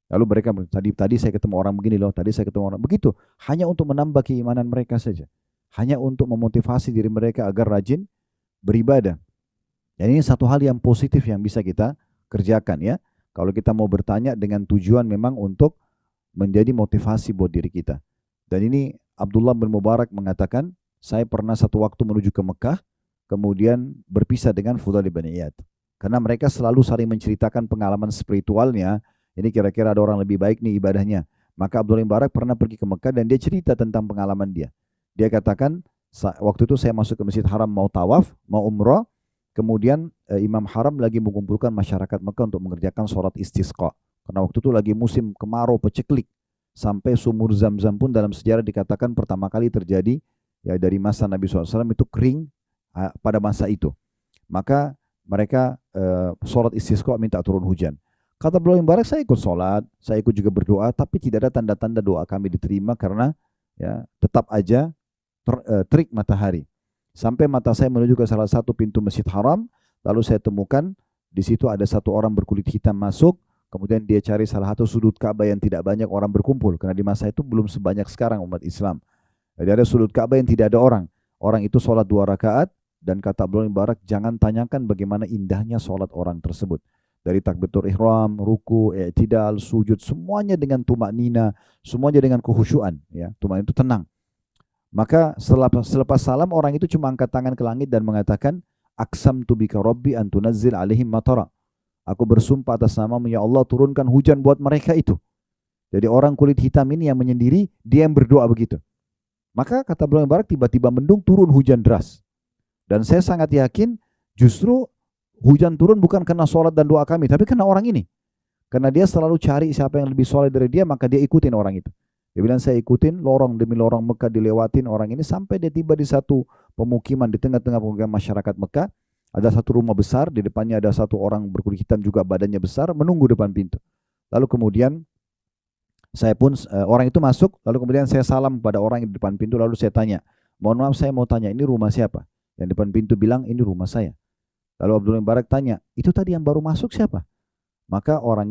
Lalu mereka, tadi saya ketemu orang begini loh, tadi saya ketemu orang begitu, hanya untuk menambah keimanan mereka saja, hanya untuk memotivasi diri mereka agar rajin beribadah. Dan ini satu hal yang positif yang bisa kita kerjakan ya. Kalau kita mau bertanya dengan tujuan memang untuk menjadi motivasi buat diri kita. Dan ini Abdullah bin Mubarak mengatakan, saya pernah satu waktu menuju ke Mekah, kemudian berpisah dengan Fudail bin Iyad. Karena mereka selalu saling menceritakan pengalaman spiritualnya, ini kira-kira ada orang lebih baik nih ibadahnya. Maka Abdullah bin Mubarak pernah pergi ke Mekah dan dia cerita tentang pengalaman dia. Dia katakan, waktu itu saya masuk ke Masjid Haram mau tawaf, mau umrah, kemudian Imam Haram lagi mengumpulkan masyarakat Mekah untuk mengerjakan sholat istisqa. Karena waktu itu lagi musim kemarau peceklik. Sampai sumur Zam-Zam pun dalam sejarah dikatakan pertama kali terjadi ya dari masa Nabi SAW itu kering pada masa itu. Maka mereka sholat istisqa minta turun hujan. Kata Abdullah bin Mubarak, saya ikut sholat, saya ikut juga berdoa, tapi tidak ada tanda-tanda doa kami diterima karena ya tetap aja terik matahari. Sampai mata saya menuju ke salah satu pintu Masjid Haram, lalu saya temukan di situ ada satu orang berkulit hitam masuk, kemudian dia cari salah satu sudut Ka'bah yang tidak banyak orang berkumpul, karena di masa itu belum sebanyak sekarang umat Islam. Jadi ada sudut Ka'bah yang tidak ada orang. Orang itu sholat 2 rakaat, dan kata Abdullah bin Mubarak, jangan tanyakan bagaimana indahnya sholat orang tersebut. Dari takbiratul ihram, ruku, i'tidal, sujud, semuanya dengan tumaknina, semuanya dengan kekhusyuan. Ya, tumaknina itu tenang. Maka selepas salam orang itu cuma angkat tangan ke langit dan mengatakan, aqsamtu bika rabbi an tunazzil alaihim matara. Aku bersumpah atas namamu ya Allah, turunkan hujan buat mereka itu. Jadi orang kulit hitam ini yang menyendiri, dia yang berdoa begitu. Maka kata Abdullah bin Mubarak, tiba-tiba mendung, turun hujan deras. Dan saya sangat yakin justru hujan turun bukan karena sholat dan doa kami, tapi karena orang ini. Karena dia selalu cari siapa yang lebih soleh dari dia, maka dia ikutin orang itu. Dia bilang, saya ikutin lorong demi lorong Mekah dilewatin orang ini sampai dia tiba di satu pemukiman, di tengah-tengah pemukiman masyarakat Mekah. Ada satu rumah besar, di depannya ada satu orang berkulit hitam juga badannya besar, menunggu depan pintu. Lalu kemudian saya pun, orang itu masuk, lalu kemudian saya salam pada orang yang di depan pintu, lalu saya tanya, mohon maaf saya mau tanya, ini rumah siapa? Yang depan pintu bilang, ini rumah saya. Lalu Abdullah bin Mubarak tanya, itu tadi yang baru masuk siapa? Maka orang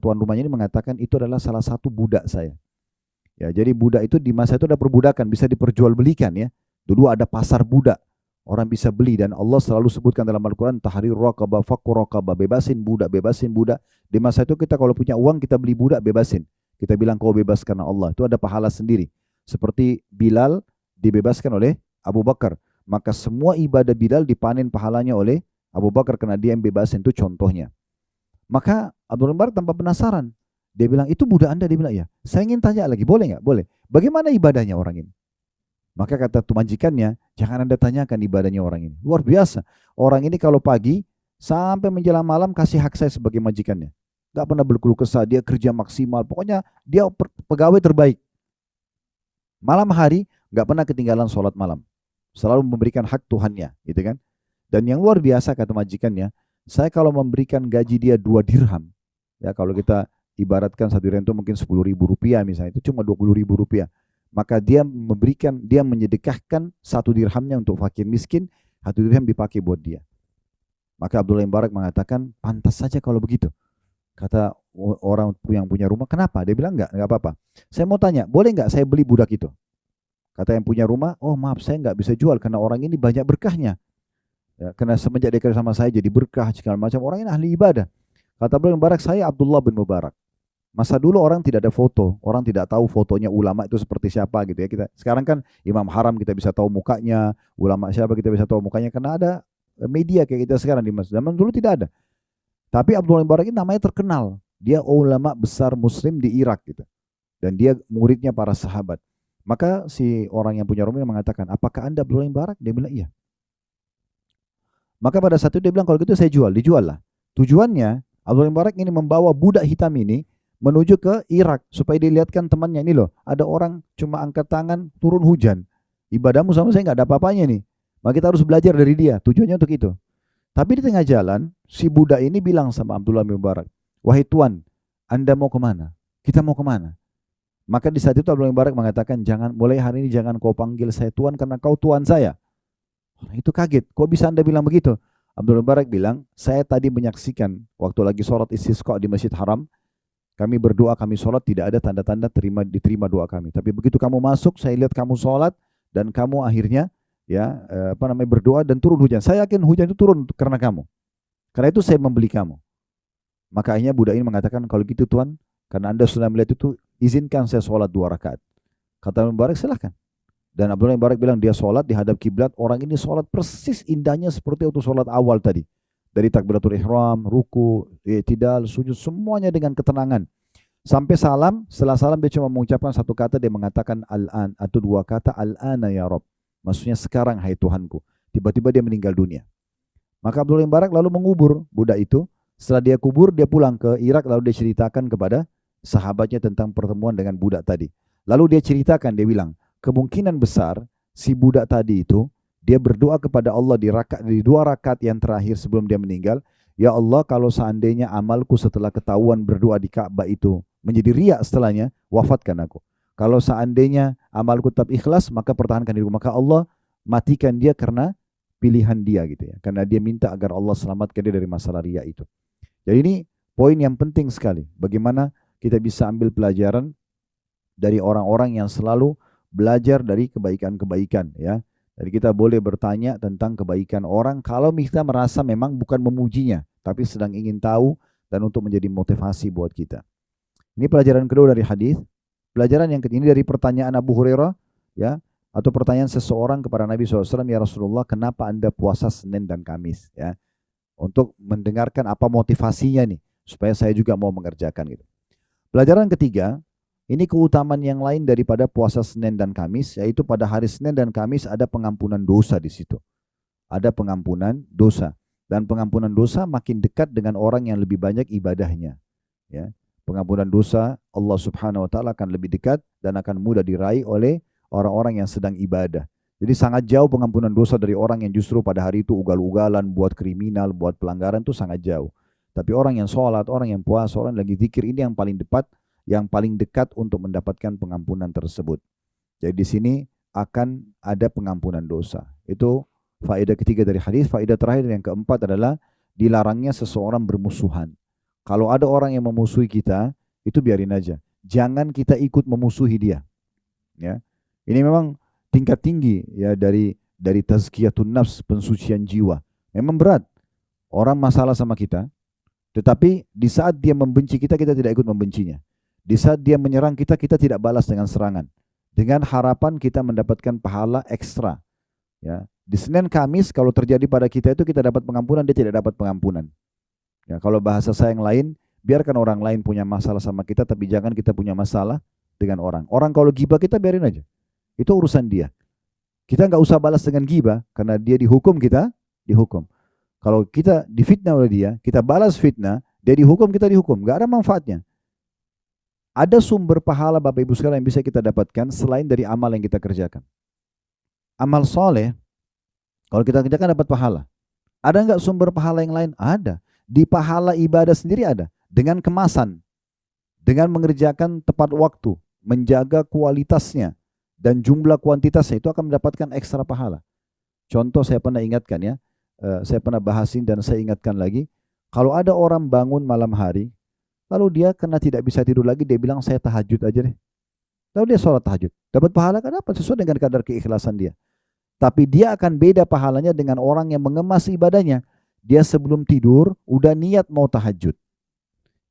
tuan rumahnya ini mengatakan, itu adalah salah satu budak saya. Ya, jadi budak itu di masa itu ada perbudakan, bisa diperjualbelikan ya. Dulu ada pasar budak, orang bisa beli, dan Allah selalu sebutkan dalam Al-Quran, tahrir raqabah, fakku raqabah, bebasin budak, bebasin budak. Di masa itu kita kalau punya uang kita beli budak, bebasin. Kita bilang kau bebas karena Allah, itu ada pahala sendiri. Seperti Bilal dibebaskan oleh Abu Bakar, maka semua ibadah Bilal dipanen pahalanya oleh Abu Bakar karena dia yang bebasin, itu contohnya. Maka Abdul Mubarak tanpa penasaran, dia bilang, itu budak Anda? Dia bilang, ya. Saya ingin tanya lagi, boleh nggak? Boleh. Bagaimana ibadahnya orang ini? Maka kata majikannya, jangan Anda tanyakan ibadahnya orang ini. Luar biasa. Orang ini kalau pagi sampai menjelang malam kasih hak saya sebagai majikannya. Gak pernah berkeluh kesah, dia kerja maksimal. Pokoknya dia pegawai terbaik. Malam hari gak pernah ketinggalan sholat malam. Selalu memberikan hak Tuhannya, gitu kan? Dan yang luar biasa kata majikannya, saya kalau memberikan gaji dia 2 dirham, ya kalau kita ibaratkan 1 dirham itu mungkin 10.000 rupiah misalnya, itu cuma 20.000 rupiah. Maka dia menyedekahkan 1 dirhamnya untuk fakir miskin, 1 dirham dipakai buat dia. Maka Abdullah bin Mubarak mengatakan, pantas saja kalau begitu. Kata orang yang punya rumah, kenapa? Dia bilang, enggak apa-apa. Saya mau tanya, boleh enggak saya beli budak itu? Kata yang punya rumah, oh maaf saya enggak bisa jual karena orang ini banyak berkahnya. Ya, karena semenjak dia kerja sama saya jadi berkah segala macam, orang ini ahli ibadah. Kata Abdullah bin Mubarak, saya Abdullah bin Mubarak. Masa dulu orang tidak ada foto, orang tidak tahu fotonya ulama itu seperti siapa gitu ya. Sekarang kan Imam Haram kita bisa tahu mukanya, ulama siapa kita bisa tahu mukanya karena ada media kayak kita sekarang di masjid. Zaman dulu tidak ada. Tapi Abdullah bin Mubarak ini namanya terkenal. Dia ulama besar Muslim di Irak gitu. Dan dia muridnya para sahabat. Maka si orang yang punya rumah mengatakan, apakah Anda Abdullah bin Mubarak? Dia bilang iya. Maka pada saat itu dia bilang, kalau gitu saya jual, dijual lah. Tujuannya Abdullah bin Mubarak ini membawa budak hitam ini menuju ke Irak supaya dilihatkan temannya, ini loh, ada orang cuma angkat tangan turun hujan. Ibadahmu sama saya nggak ada apa-apanya nih. Maka kita harus belajar dari dia. Tujuannya untuk itu. Tapi di tengah jalan si budak ini bilang sama Abdullah bin Mubarak, wahai tuan, Anda mau kemana? Kita mau kemana? Maka di saat itu Abdullah bin Mubarak mengatakan, jangan, mulai hari ini jangan kau panggil saya tuan karena kau tuan saya. Orang itu kaget, kok bisa Anda bilang begitu? Abdullah bin Mubarak bilang, saya tadi menyaksikan waktu lagi sholat istisqa di Masjid Haram, Kami berdoa, kami sholat, tidak ada tanda-tanda diterima doa kami. Tapi begitu kamu masuk, saya lihat kamu sholat dan kamu akhirnya berdoa dan turun hujan. Saya yakin hujan itu turun karena kamu. Karena itu saya membeli kamu. Maka akhirnya budak ini mengatakan, kalau gitu Tuhan, karena Anda sudah melihat itu, izinkan saya sholat 2 rakaat. Kata Ibnu Mubarak, silahkan. Dan Abdullah bin Mubarak bilang dia sholat di hadap kiblat, orang ini sholat persis indahnya seperti waktu sholat awal tadi. Dari takbiratul ihram, ruku, i'tidal, sujud, semuanya dengan ketenangan. Sampai salam, setelah salam dia cuma mengucapkan 1 kata, dia mengatakan al-an, atau 2 kata al-ana ya Rob. Maksudnya sekarang hai Tuhanku. Tiba-tiba dia meninggal dunia. Maka Abdullah bin Mubarak lalu mengubur budak itu. Setelah dia kubur, dia pulang ke Irak, lalu dia ceritakan kepada sahabatnya tentang pertemuan dengan budak tadi. Lalu dia ceritakan, dia bilang, kemungkinan besar si budak tadi itu dia berdoa kepada Allah di 2 rakaat yang terakhir sebelum dia meninggal, ya Allah, kalau seandainya amalku setelah ketahuan berdoa di Ka'bah itu menjadi riak setelahnya, wafatkan aku. Kalau seandainya amalku tetap ikhlas, maka pertahankan diriku. Maka Allah matikan dia karena pilihan dia gitu ya. Karena dia minta agar Allah selamatkan dia dari masalah riak itu. Jadi ini poin yang penting sekali. Bagaimana kita bisa ambil pelajaran dari orang-orang yang selalu belajar dari kebaikan-kebaikan ya. Jadi kita boleh bertanya tentang kebaikan orang kalau kita merasa memang bukan memujinya, tapi sedang ingin tahu dan untuk menjadi motivasi buat kita. Ini pelajaran kedua dari hadis. Pelajaran yang ketiga ini dari pertanyaan Abu Hurairah ya, atau pertanyaan seseorang kepada Nabi SAW, ya Rasulullah, kenapa Anda puasa Senin dan Kamis ya? Untuk mendengarkan apa motivasinya nih, supaya saya juga mau mengerjakan gitu. Pelajaran ketiga, ini keutamaan yang lain daripada puasa Senin dan Kamis, yaitu pada hari Senin dan Kamis ada pengampunan dosa di situ. Ada pengampunan dosa. Dan pengampunan dosa makin dekat dengan orang yang lebih banyak ibadahnya. Ya. Pengampunan dosa Allah Subhanahu wa Ta'ala akan lebih dekat dan akan mudah diraih oleh orang-orang yang sedang ibadah. Jadi sangat jauh pengampunan dosa dari orang yang justru pada hari itu ugal-ugalan, buat kriminal, buat pelanggaran, itu sangat jauh. Tapi orang yang sholat, orang yang puasa, orang yang lagi zikir, ini yang paling dekat untuk mendapatkan pengampunan tersebut. Jadi di sini akan ada pengampunan dosa. Itu faedah ketiga dari hadis. Faedah terakhir yang keempat adalah dilarangnya seseorang bermusuhan. Kalau ada orang yang memusuhi kita, itu biarin aja. Jangan kita ikut memusuhi dia. Ya. Ini memang tingkat tinggi ya dari tazkiyatun nafs, pensucian jiwa. Memang berat. Orang masalah sama kita, tetapi di saat dia membenci kita, kita tidak ikut membencinya. Di saat dia menyerang kita, kita tidak balas dengan serangan. Dengan harapan kita mendapatkan pahala ekstra. Ya. Di Senin Kamis kalau terjadi pada kita itu kita dapat pengampunan, dia tidak dapat pengampunan. Ya, kalau bahasa saya yang lain, biarkan orang lain punya masalah sama kita, tapi jangan kita punya masalah dengan orang. Orang kalau gibah kita biarin aja. Itu urusan dia. Kita nggak usah balas dengan gibah, karena dia dihukum, kita dihukum. Kalau kita difitnah oleh dia, kita balas fitnah, dia dihukum, kita dihukum. Nggak ada manfaatnya. Ada sumber pahala Bapak Ibu sekalian yang bisa kita dapatkan selain dari amal yang kita kerjakan. Amal soleh, kalau kita kerjakan dapat pahala. Ada nggak sumber pahala yang lain? Ada. Di pahala ibadah sendiri ada. Dengan kemasan. Dengan mengerjakan tepat waktu. Menjaga kualitasnya. Dan jumlah kuantitasnya itu akan mendapatkan ekstra pahala. Contoh saya pernah ingatkan ya. Saya pernah bahasin dan saya ingatkan lagi. Kalau ada orang bangun malam hari. Lalu dia karena tidak bisa tidur lagi. Dia bilang saya tahajud aja deh. Lalu dia sholat tahajud. Dapat pahala kan dapat sesuai dengan kadar keikhlasan dia. Tapi dia akan beda pahalanya dengan orang yang mengemas ibadahnya. Dia sebelum tidur udah niat mau tahajud.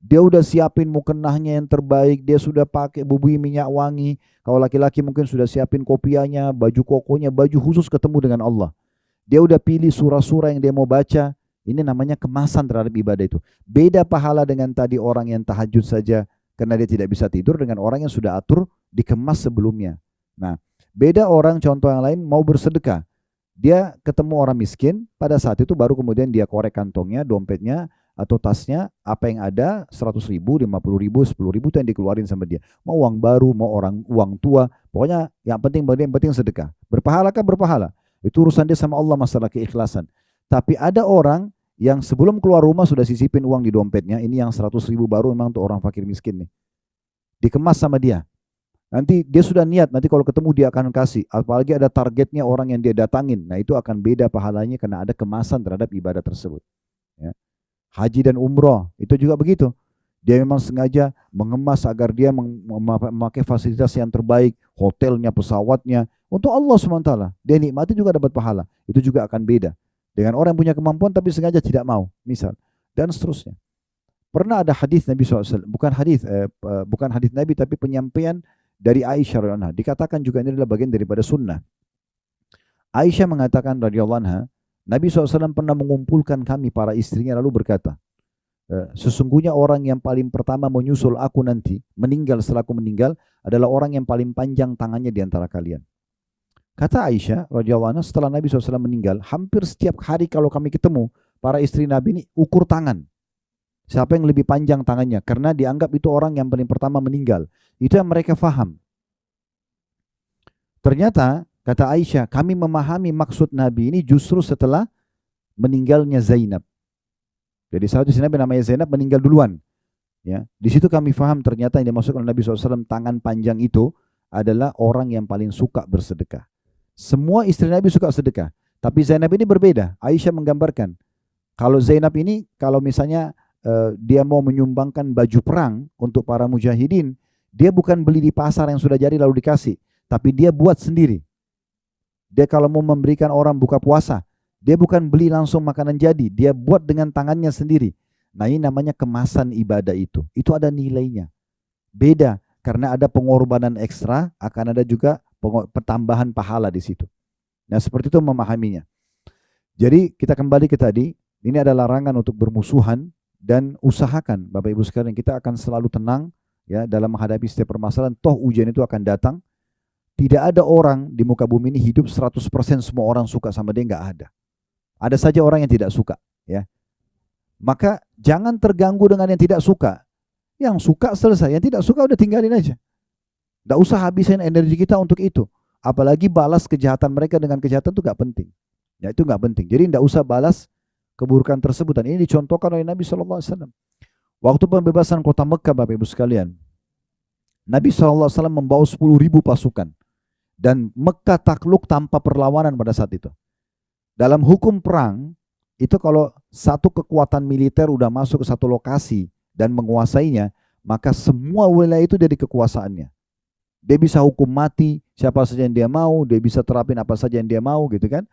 Dia udah siapin mukenahnya yang terbaik. Dia sudah pakai bubui minyak wangi. Kalau laki-laki mungkin sudah siapin kopiahnya, baju kokonya, baju khusus ketemu dengan Allah. Dia udah pilih surah-surah yang dia mau baca. Ini namanya kemasan terhadap ibadah itu. Beda pahala dengan tadi orang yang tahajud saja karena dia tidak bisa tidur, dengan orang yang sudah atur dikemas sebelumnya. Nah, beda orang contoh yang lain mau bersedekah. Dia ketemu orang miskin, pada saat itu baru kemudian dia korek kantongnya, dompetnya, atau tasnya, apa yang ada, 100 ribu, 50 ribu, 10 ribu itu yang dikeluarin sama dia. Mau uang baru, mau uang tua, pokoknya yang penting sedekah. Berpahalakah? Berpahala. Itu urusan dia sama Allah, masalah keikhlasan. Tapi ada orang yang sebelum keluar rumah sudah sisipin uang di dompetnya, ini yang 100 ribu baru memang untuk orang fakir miskin nih. Dikemas sama dia. Nanti dia sudah niat, nanti kalau ketemu dia akan kasih. Apalagi ada targetnya orang yang dia datangin. Nah itu akan beda pahalanya karena ada kemasan terhadap ibadah tersebut. Ya. Haji dan umroh, itu juga begitu. Dia memang sengaja mengemas agar dia memakai fasilitas yang terbaik, hotelnya, pesawatnya, untuk Allah SWT. Dia nikmati juga dapat pahala. Itu juga akan beda. Dengan orang yang punya kemampuan tapi sengaja tidak mau, misal. Dan seterusnya. Pernah ada hadis Nabi SAW, bukan hadis Nabi tapi penyampaian dari Aisyah radhiyallahu anha. Dikatakan juga ini adalah bagian daripada sunnah. Aisyah mengatakan radhiyallahu anha, Nabi SAW pernah mengumpulkan kami para istrinya lalu berkata, sesungguhnya orang yang paling pertama menyusul aku nanti, meninggal setelah aku meninggal, adalah orang yang paling panjang tangannya di antara kalian. Kata Aisyah radhiyallahu anha, setelah Nabi SAW meninggal, hampir setiap hari kalau kami ketemu, para istri Nabi ini ukur tangan. Siapa yang lebih panjang tangannya? Karena dianggap itu orang yang paling pertama meninggal. Itu yang mereka faham. Ternyata, kata Aisyah, kami memahami maksud Nabi ini justru setelah meninggalnya Zainab. Jadi saat istri Nabi namanya Zainab meninggal duluan. Ya, di situ kami faham ternyata yang dimaksud oleh Nabi SAW tangan panjang itu adalah orang yang paling suka bersedekah. Semua istri Nabi suka sedekah. Tapi Zainab ini berbeda. Aisyah menggambarkan. Kalau Zainab ini, kalau misalnya dia mau menyumbangkan baju perang untuk para mujahidin, dia bukan beli di pasar yang sudah jadi lalu dikasih, tapi dia buat sendiri. Dia kalau mau memberikan orang buka puasa, dia bukan beli langsung makanan jadi, dia buat dengan tangannya sendiri. Nah ini namanya kemasan ibadah itu ada nilainya. Beda, karena ada pengorbanan ekstra, akan ada juga pertambahan pahala di situ. Nah seperti itu memahaminya. Jadi kita kembali ke tadi, ini ada larangan untuk bermusuhan, dan usahakan Bapak Ibu sekalian kita akan selalu tenang ya dalam menghadapi setiap permasalahan. Toh ujian itu akan datang. Tidak ada orang di muka bumi ini hidup 100% semua orang suka sama dia, enggak ada. Ada saja orang yang tidak suka ya. Maka jangan terganggu dengan yang tidak suka. Yang suka selesai, yang tidak suka udah tinggalin aja. Enggak usah habisin energi kita untuk itu. Apalagi balas kejahatan mereka dengan kejahatan itu enggak penting. Ya itu enggak penting. Jadi enggak usah balas keburukan tersebut. Dan ini dicontohkan oleh Nabi SAW. Waktu pembebasan kota Mekah Bapak Ibu sekalian, Nabi SAW membawa 10.000 pasukan. Dan Mekah takluk tanpa perlawanan pada saat itu. Dalam hukum perang, itu kalau satu kekuatan militer udah masuk ke satu lokasi dan menguasainya, maka semua wilayah itu dari kekuasaannya. Dia bisa hukum mati siapa saja yang dia mau, dia bisa terapin apa saja yang dia mau gitu kan.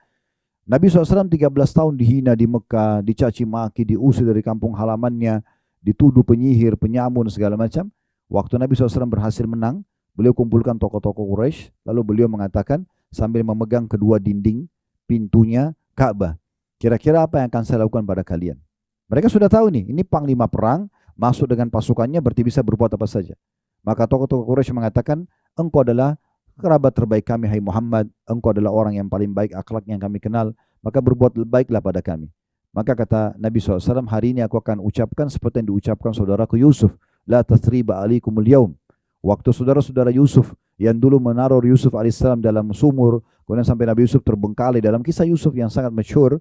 Nabi SAW 13 tahun dihina di Mekah, dicaci maki, diusir dari kampung halamannya, dituduh penyihir, penyamun, segala macam. Waktu Nabi SAW berhasil menang, beliau kumpulkan tokoh-tokoh Quraisy, lalu beliau mengatakan sambil memegang kedua dinding pintunya Ka'bah, kira-kira apa yang akan saya lakukan pada kalian? Mereka sudah tahu nih, ini panglima perang, masuk dengan pasukannya berarti bisa berbuat apa saja. Maka tokoh-tokoh Quraisy mengatakan, engkau adalah kerabat terbaik kami, hai Muhammad, engkau adalah orang yang paling baik akhlaknya yang kami kenal, maka berbuat baiklah pada kami. Maka kata Nabi SAW, hari ini aku akan ucapkan seperti yang diucapkan saudaraku Yusuf, la tathriba alikumul yaum. Waktu saudara-saudara Yusuf yang dulu menaruh Yusuf alaihissalam dalam sumur, kemudian sampai Nabi Yusuf terbengkalai dalam kisah Yusuf yang sangat masyhur,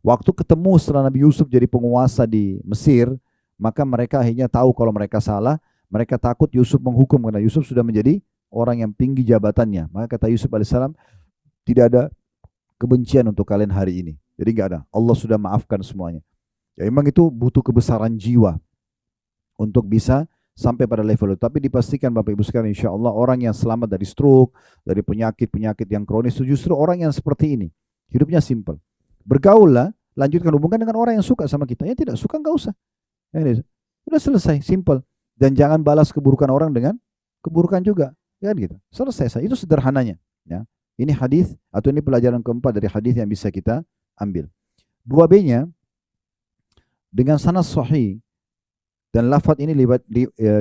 waktu ketemu setelah Nabi Yusuf jadi penguasa di Mesir, maka mereka akhirnya tahu kalau mereka salah, mereka takut Yusuf menghukum karena Yusuf sudah menjadi orang yang tinggi jabatannya. Maka kata Yusuf alaihissalam, tidak ada kebencian untuk kalian hari ini. Jadi enggak ada. Allah sudah maafkan semuanya. Ya memang itu butuh kebesaran jiwa untuk bisa sampai pada level itu. Tapi dipastikan Bapak Ibu sekalian, insya Allah orang yang selamat dari stroke, dari penyakit-penyakit yang kronis itu justru orang yang seperti ini. Hidupnya simple. Bergaullah, lanjutkan hubungan dengan orang yang suka sama kita. Yang tidak suka enggak usah. Ya, sudah selesai, simple. Dan jangan balas keburukan orang dengan keburukan juga. Ya gitu. Selesai. Itu sederhananya. Ya. Ini hadis atau ini pelajaran keempat dari hadis yang bisa kita ambil. 2B-nya dengan sanad sahih dan lafaz ini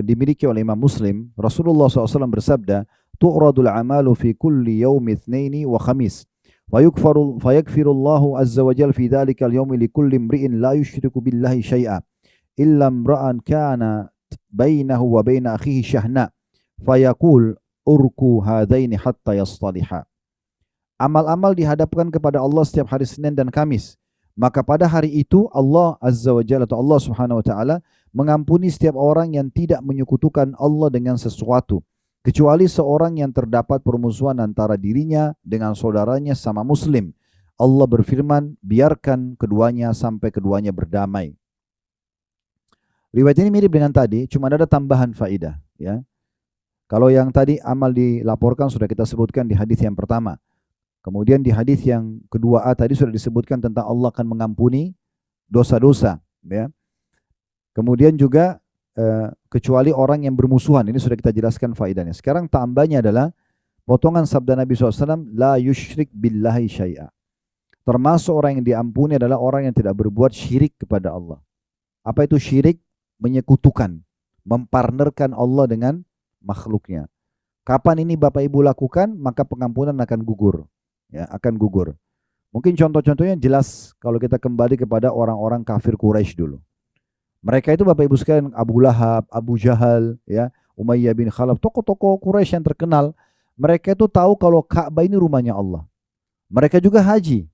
dimiliki oleh Imam Muslim. Rasulullah SAW bersabda, "Tu'radul a'malu fi kulli yaumi itsnaini wa khamis. Fayagfirullahu azza wa jalla fi dzalikal yaumi likulli imri'in la yusyriku billahi syai'a illa imra'an kana bainahu wa baina akhihi syahna fayaqul urku hadaini hatta yastaliha." Amal-amal dihadapkan kepada Allah setiap hari Senin dan Kamis. Maka pada hari itu Allah Azza wa Jalla atau Allah Subhanahu wa taala mengampuni setiap orang yang tidak menyekutukan Allah dengan sesuatu, kecuali seorang yang terdapat permusuhan antara dirinya dengan saudaranya sama muslim. Allah berfirman, biarkan keduanya sampai keduanya berdamai. Riwayat ini mirip dengan tadi, cuma ada tambahan faidah. Ya. Kalau yang tadi amal dilaporkan sudah kita sebutkan di hadis yang pertama. Kemudian di hadis yang kedua A tadi sudah disebutkan tentang Allah akan mengampuni dosa-dosa. Ya. Kemudian juga kecuali orang yang bermusuhan. Ini sudah kita jelaskan faedahnya. Sekarang tambahnya adalah potongan sabda Nabi SAW, la yushrik billahi syai'a. Termasuk orang yang diampuni adalah orang yang tidak berbuat syirik kepada Allah. Apa itu syirik? Menyekutukan, mempartnerkan Allah dengan makhluknya. Kapan ini Bapak Ibu lakukan, maka pengampunan akan gugur. Ya, akan gugur. Mungkin contoh-contohnya jelas kalau kita kembali kepada orang-orang kafir Quraisy dulu. Mereka itu Bapak Ibu sekalian, Abu Lahab, Abu Jahal, ya, Umayyah bin Khalaf, tokoh-tokoh Quraisy yang terkenal. Mereka itu tahu kalau Ka'bah ini rumahnya Allah. Mereka juga haji.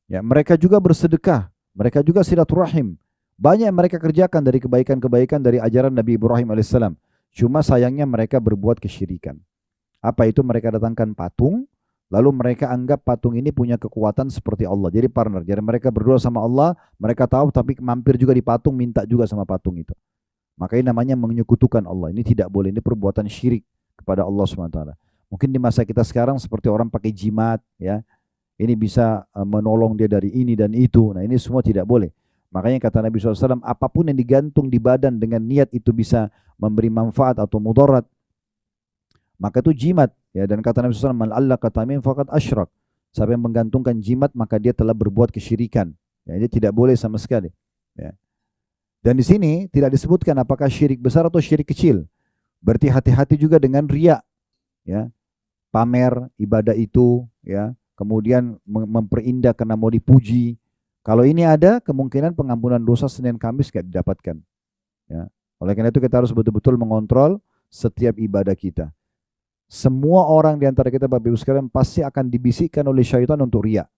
Ya, mereka juga bersedekah, mereka juga silaturahim. Banyak yang mereka kerjakan dari kebaikan-kebaikan dari ajaran Nabi Ibrahim alaihissalam. Cuma sayangnya mereka berbuat kesyirikan. Apa itu? Mereka datangkan patung, lalu mereka anggap patung ini punya kekuatan seperti Allah. Jadi partner. Jadi mereka berdoa sama Allah, mereka tahu tapi mampir juga di patung, minta juga sama patung itu. Maka ini namanya menyekutukan Allah. Ini tidak boleh, ini perbuatan syirik kepada Allah SWT. Mungkin di masa kita sekarang seperti orang pakai jimat, ya. Ini bisa menolong dia dari ini dan itu. Nah ini semua tidak boleh. Makanya kata Nabi SAW, apapun yang digantung di badan dengan niat itu bisa memberi manfaat atau mudarat, maka itu jimat. Ya, dan kata Nabi SAW, man allaka tamim faqad asyrak. Siapa yang menggantungkan jimat, maka dia telah berbuat kesyirikan. Ya, ini tidak boleh sama sekali. Ya. Dan di sini tidak disebutkan apakah syirik besar atau syirik kecil. Berarti hati-hati juga dengan riya. Ya. Pamer ibadah itu, ya. Kemudian memperindah karena mau dipuji. Kalau ini ada, kemungkinan pengampunan dosa Senin Kamis tidak didapatkan. Ya. Oleh karena itu kita harus betul-betul mengontrol setiap ibadah kita. Semua orang di antara kita Bapak Ibu sekalian pasti akan dibisikkan oleh syaitan untuk riya.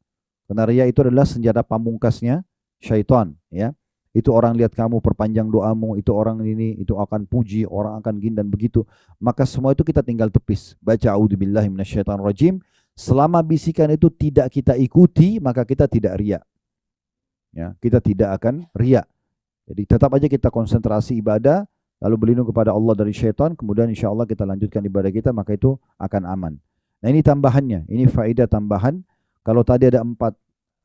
Karena riya itu adalah senjata pamungkasnya syaitan. Ya. Itu orang lihat kamu perpanjang doamu, itu orang ini, itu akan puji, orang akan gini dan begitu. Maka semua itu kita tinggal tepis. Baca a'udzubillahi minasyaitonirrajim. Selama bisikan itu tidak kita ikuti, maka kita tidak riya. Ya, kita tidak akan riya. Jadi tetap aja kita konsentrasi ibadah, lalu berlindung kepada Allah dari syaitan, kemudian insya Allah kita lanjutkan ibadah kita, maka itu akan aman. Nah ini tambahannya, ini faedah tambahan. Kalau tadi ada 4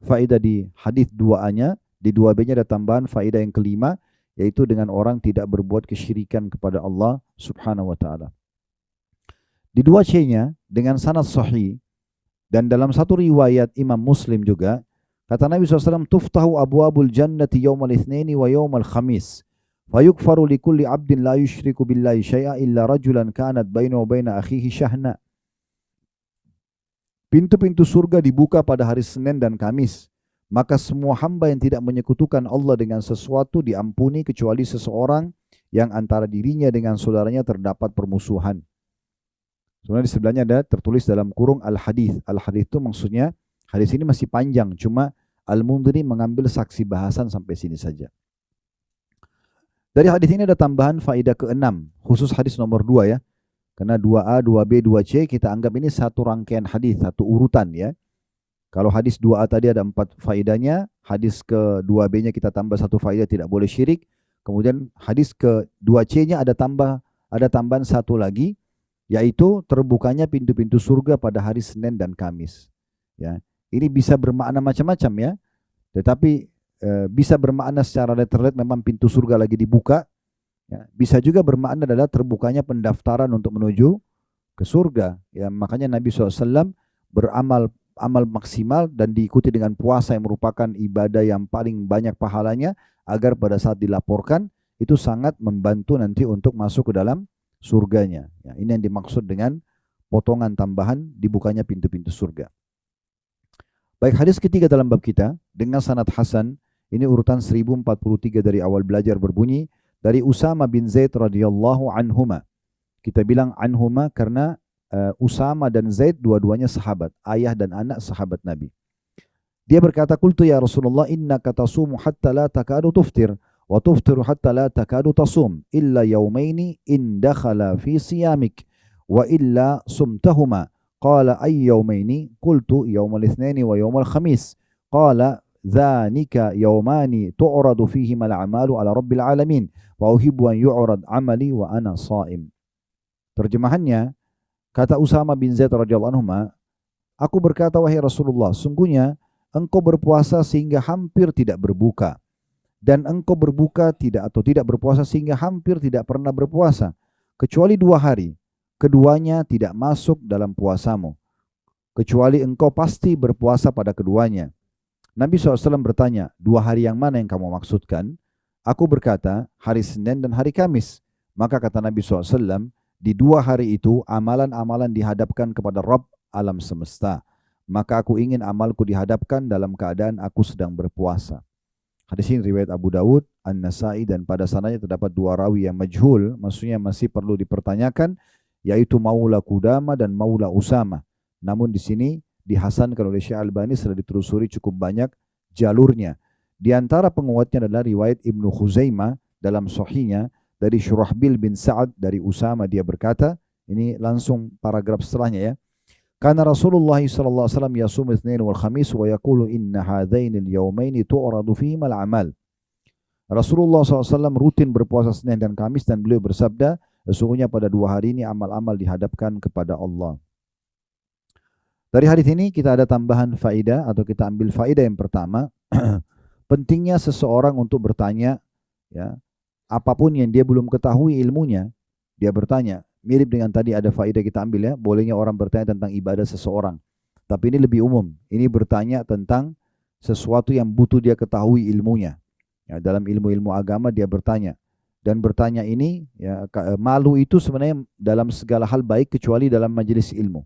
faedah di hadis 2A-nya, di 2B-nya ada tambahan faedah yang kelima, yaitu dengan orang tidak berbuat kesyirikan kepada Allah Subhanahu wa taala. Di 2C-nya dengan sanad sahih, dan dalam satu riwayat Imam Muslim juga, kata Nabi SAW, tuftahu abwabul jannati yawmal itsnaini wa yawmal khamis. Fayukfaru likulli abdin la yushriku billahi syai'a illa rajulan kanat bainahu wa baina akhihi syahna. Pintu-pintu surga dibuka pada hari Senin dan Kamis. Maka semua hamba yang tidak menyekutukan Allah dengan sesuatu diampuni kecuali seseorang yang antara dirinya dengan saudaranya terdapat permusuhan. Sebenarnya di sebelahnya ada tertulis dalam kurung al-hadis. Al-hadis itu maksudnya hadis ini masih panjang, cuma Al-Mundhiri mengambil saksi bahasan sampai sini saja. Dari hadis ini ada tambahan faedah ke-6, khusus hadis nomor 2 ya. Karena 2A, 2B, 2C kita anggap ini satu rangkaian hadis, satu urutan ya. Kalau hadis 2A tadi ada 4 faedahnya, hadis ke-2B-nya kita tambah 1 faedah tidak boleh syirik. Kemudian hadis ke-2C-nya ada tambahan 1 lagi, yaitu terbukanya pintu-pintu surga pada hari Senin dan Kamis. Ya, ini bisa bermakna macam-macam ya. Tetapi bisa bermakna secara letterlet memang pintu surga lagi dibuka. Ya, bisa juga bermakna adalah terbukanya pendaftaran untuk menuju ke surga. Ya, makanya Nabi SAW amal maksimal dan diikuti dengan puasa yang merupakan ibadah yang paling banyak pahalanya, agar pada saat dilaporkan itu sangat membantu nanti untuk masuk ke dalam surganya. Ya, ini yang dimaksud dengan potongan tambahan dibukanya pintu-pintu surga. Baik, hadis ketiga dalam bab kita dengan sanad hasan, ini urutan 1043 dari awal belajar berbunyi dari Usama bin Zaid radhiyallahu anhuma. Kita bilang anhuma karena Usama dan Zaid dua-duanya sahabat, ayah dan anak sahabat Nabi. Dia berkata, qultu ya Rasulullah innaka tasumu hatta la takadu tuftir wa tuftiru hatta la takadu tasum illa yawmaini in dakhala fi siyamik wa illa sumtahuma. Qala ay yawmaini? Qultu yawmal itsnaini wa yawmal khamis. Qala dzanika yaumani tu'radu fihima al-a'malu ala rabbil alamin wa uhibbu an yu'rad amali wa ana sha'im. Terjemahannya, kata Usama bin Zaid radhiyallahu anhu, aku berkata, wahai Rasulullah, sungguhnya engkau berpuasa sehingga hampir tidak berbuka, dan engkau berbuka tidak berpuasa sehingga hampir tidak pernah berpuasa, kecuali 2 hari. Keduanya tidak masuk dalam puasamu, kecuali engkau pasti berpuasa pada keduanya. Nabi SAW bertanya, 2 hari yang mana yang kamu maksudkan? Aku berkata, hari Senin dan hari Kamis. Maka kata Nabi SAW, di 2 hari itu amalan-amalan dihadapkan kepada Rabb alam semesta. Maka aku ingin amalku dihadapkan dalam keadaan aku sedang berpuasa. Hadis ini riwayat Abu Dawud, An-Nasai, dan pada sanadnya terdapat 2 rawi yang majhul, maksudnya masih perlu dipertanyakan, yaitu Maula Qudama dan Maula Usama. Namun di sini dihasankan oleh Syekh Albani setelah ditelusuri cukup banyak jalurnya. Di antara penguatnya adalah riwayat Ibnu Khuzaimah dalam sahihnya dari Syurahbil bin Sa'ad dari Usama, dia berkata, ini langsung paragraf setelahnya ya. Karena Rasulullah sallallahu alaihi wasallam yasum Itsnain wal Khamis wa yaqulu inna hadaini al-yawmaini tu'radu fihima al-a'mal. Rasulullah SAW rutin berpuasa Senin dan Kamis dan beliau bersabda, sesungguhnya pada 2 hari ini amal-amal dihadapkan kepada Allah. Dari hadis ini kita ada tambahan faedah, atau kita ambil faedah yang pertama, pentingnya seseorang untuk bertanya, ya, apapun yang dia belum ketahui ilmunya, dia bertanya. Mirip dengan tadi ada faedah kita ambil ya, bolehnya orang bertanya tentang ibadah seseorang. Tapi ini lebih umum, ini bertanya tentang sesuatu yang butuh dia ketahui ilmunya. Ya, dalam ilmu-ilmu agama dia bertanya. Dan bertanya ini, ya, malu itu sebenarnya dalam segala hal baik kecuali dalam majelis ilmu.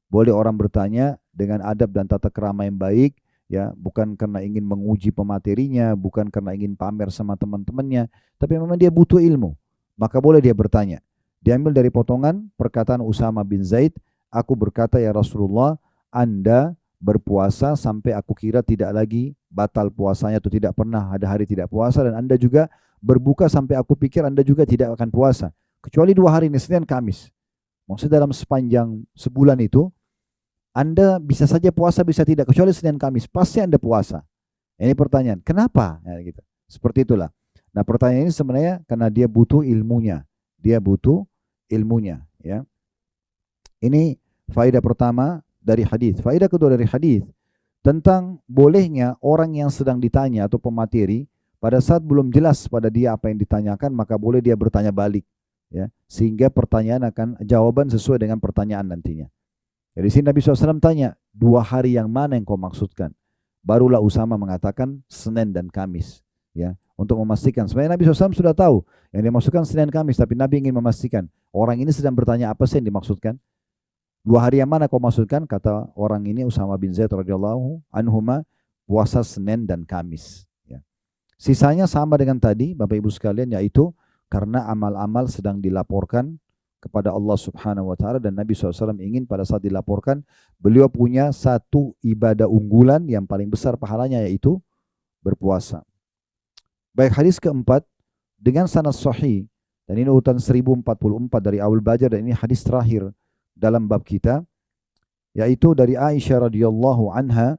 Boleh orang bertanya dengan adab dan tata krama yang baik, ya, bukan karena ingin menguji pematerinya, bukan karena ingin pamer sama teman-temannya, tapi memang dia butuh ilmu. Maka boleh dia bertanya. Diambil dari potongan perkataan Usama bin Zaid, aku berkata ya Rasulullah, Anda berpuasa sampai aku kira tidak lagi batal puasanya atau tidak pernah ada hari tidak puasa, dan Anda juga berbuka sampai aku pikir Anda juga tidak akan puasa, kecuali 2 hari ini, Senin Kamis. Maksudnya dalam sepanjang sebulan itu, Anda bisa saja puasa, bisa tidak, kecuali Senin Kamis, pasti Anda puasa. Ini pertanyaan, kenapa? Ya, gitu. Seperti itulah. Nah, pertanyaan ini sebenarnya karena dia butuh ilmunya. Dia butuh ilmunya, ya. Ini faedah pertama dari hadis. Faedah kedua dari hadis tentang bolehnya orang yang sedang ditanya atau pemateri pada saat belum jelas pada dia apa yang ditanyakan, maka boleh dia bertanya balik, ya, sehingga pertanyaan akan jawaban sesuai dengan pertanyaan nantinya. Jadi sini Nabi SAW tanya, 2 hari yang mana yang kau maksudkan? Barulah Usama mengatakan Senin dan Kamis, ya, untuk memastikan. Sebenarnya Nabi SAW sudah tahu yang dimaksudkan Senin Kamis, tapi Nabi ingin memastikan orang ini sedang bertanya apa sih yang dimaksudkan. 2 hari yang mana kau maksudkan? Kata orang ini, Usama bin Zaid radhiyallahu anhuma, puasa Senin dan Kamis. Ya. Sisanya sama dengan tadi, Bapak Ibu sekalian, yaitu karena amal-amal sedang dilaporkan kepada Allah Subhanahu wa Ta'ala, dan Nabi SAW ingin pada saat dilaporkan beliau punya satu ibadah unggulan yang paling besar pahalanya, yaitu berpuasa. Baik, hadis keempat dengan sanad sahih, dan ini urutan 1044 dari Abu Bajar, dan ini hadis terakhir dalam bab kita, yaitu dari Aisyah radhiyallahu anha.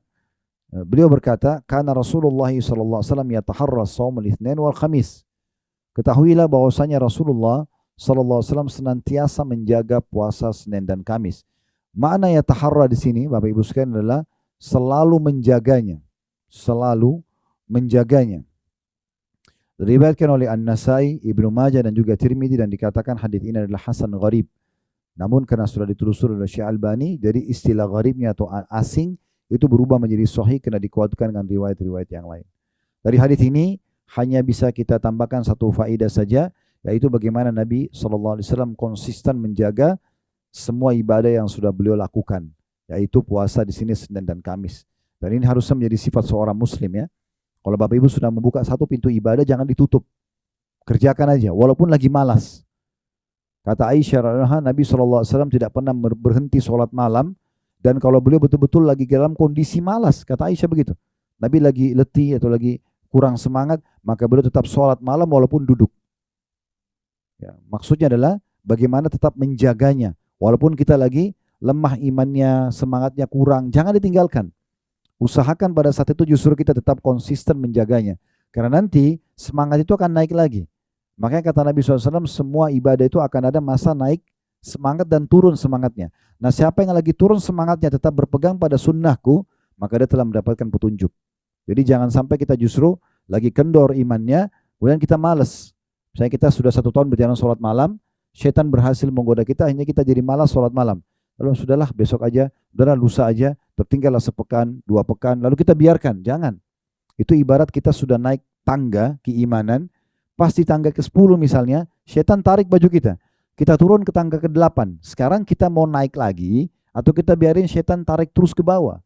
Beliau berkata, "Kana Rasulullah sallallahu alaihi wasallam yataharra shaum al-Itsnain wal Khamis." Ketahuilah bahwasanya Rasulullah sallallahu alaihi wasallam senantiasa menjaga puasa Senin dan Kamis. Makna yataharra di sini, Bapak Ibu sekalian, adalah selalu menjaganya, selalu menjaganya. Diriwayatkan oleh An-Nasai, Ibnu Majah, dan juga Tirmidzi, dan dikatakan hadis ini adalah hasan gharib. Namun karena sudah ditelusuri oleh Syekh Albani, jadi istilah gharibnya atau asing itu berubah menjadi sahih karena dikuatkan dengan riwayat-riwayat yang lain. Dari hadis ini hanya bisa kita tambahkan satu faedah saja, yaitu bagaimana Nabi SAW konsisten menjaga semua ibadah yang sudah beliau lakukan, yaitu puasa di sini Senin dan Kamis. Dan ini harusnya menjadi sifat seorang muslim, ya. Kalau Bapak Ibu sudah membuka satu pintu ibadah, jangan ditutup. Kerjakan aja, walaupun lagi malas. Kata Aisyah radhiyallahu anha, Nabi SAW tidak pernah berhenti sholat malam, dan kalau beliau betul-betul lagi dalam kondisi malas, kata Aisyah begitu. Nabi lagi letih atau lagi kurang semangat, maka beliau tetap sholat malam walaupun duduk. Ya, maksudnya adalah bagaimana tetap menjaganya. Walaupun kita lagi lemah imannya, semangatnya kurang, jangan ditinggalkan. Usahakan pada saat itu justru kita tetap konsisten menjaganya. Karena nanti semangat itu akan naik lagi. Makanya kata Nabi SAW, semua ibadah itu akan ada masa naik semangat dan turun semangatnya. Nah, siapa yang lagi turun semangatnya tetap berpegang pada sunnahku, maka dia telah mendapatkan petunjuk. Jadi jangan sampai kita justru lagi kendor imannya, kemudian kita malas. Misalnya kita sudah 1 tahun berjalan sholat malam, setan berhasil menggoda kita, akhirnya kita jadi malas sholat malam. Lalu sudahlah besok aja, udahlah lusa aja, tertinggallah sepekan, 2 pekan, lalu kita biarkan. Jangan. Itu ibarat kita sudah naik tangga keimanan, pas di tangga ke-10 misalnya, setan tarik baju kita. Kita turun ke tangga ke-8. Sekarang kita mau naik lagi, atau kita biarin setan tarik terus ke bawah.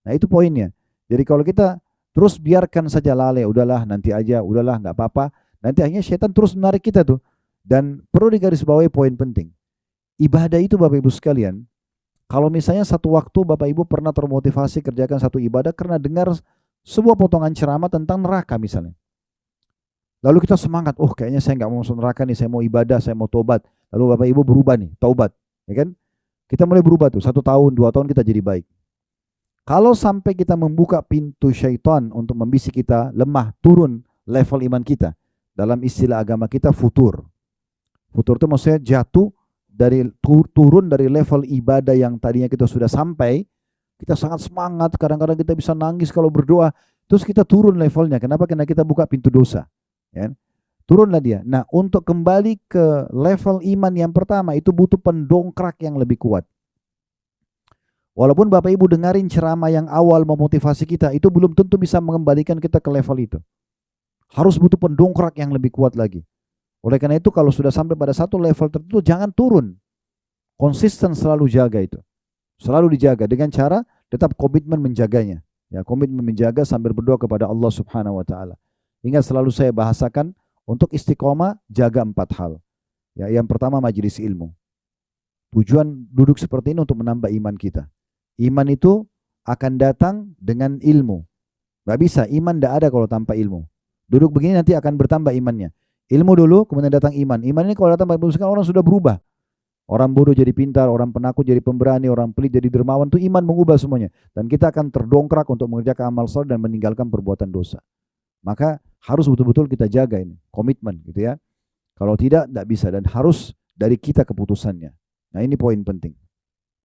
Nah itu poinnya. Jadi kalau kita terus biarkan saja lalai, udahlah nanti aja, udahlah nggak apa-apa, nanti akhirnya setan terus menarik kita tuh. Dan perlu digarisbawahi poin penting. Ibadah itu Bapak Ibu sekalian, kalau misalnya satu waktu Bapak Ibu pernah termotivasi kerjakan satu ibadah karena dengar sebuah potongan ceramah tentang neraka misalnya. Lalu kita semangat, oh kayaknya saya nggak mau masuk neraka nih, saya mau ibadah, saya mau tobat. Lalu Bapak Ibu berubah nih, taubat, ya kan? Kita mulai berubah tuh, 1 tahun, 2 tahun kita jadi baik. Kalau sampai kita membuka pintu syaitan untuk membisik kita lemah, turun level iman kita. Dalam istilah agama kita futur. Futur itu maksudnya jatuh dari turun dari level ibadah yang tadinya kita sudah sampai. Kita sangat semangat, kadang-kadang kita bisa nangis kalau berdoa. Terus kita turun levelnya. Kenapa? Karena kita buka pintu dosa. Ya. Turunlah dia. Nah, untuk kembali ke level iman yang pertama itu butuh pendongkrak yang lebih kuat. Walaupun Bapak Ibu dengarin ceramah yang awal memotivasi kita, itu belum tentu bisa mengembalikan kita ke level itu. Harus butuh pendongkrak yang lebih kuat lagi. Oleh karena itu kalau sudah sampai pada satu level tertentu jangan turun. Konsisten selalu jaga itu. Selalu dijaga dengan cara tetap komitmen menjaganya. Ya, komitmen menjaga sambil berdoa kepada Allah Subhanahu wa taala. Ingat selalu saya bahasakan untuk istiqomah jaga 4 hal. Ya, yang pertama majelis ilmu. Tujuan duduk seperti ini untuk menambah iman kita. Iman itu akan datang dengan ilmu. Gak bisa, iman tidak ada kalau tanpa ilmu. Duduk begini nanti akan bertambah imannya. Ilmu dulu, kemudian datang iman. Iman ini kalau datang orang sudah berubah. Orang bodoh jadi pintar, orang penakut jadi pemberani, orang pelit jadi dermawan. Itu iman mengubah semuanya. Dan kita akan terdongkrak untuk mengerjakan amal saleh dan meninggalkan perbuatan dosa. Maka harus betul-betul kita jaga ini. Komitmen gitu ya. Kalau tidak bisa. Dan harus dari kita keputusannya. Nah ini poin penting.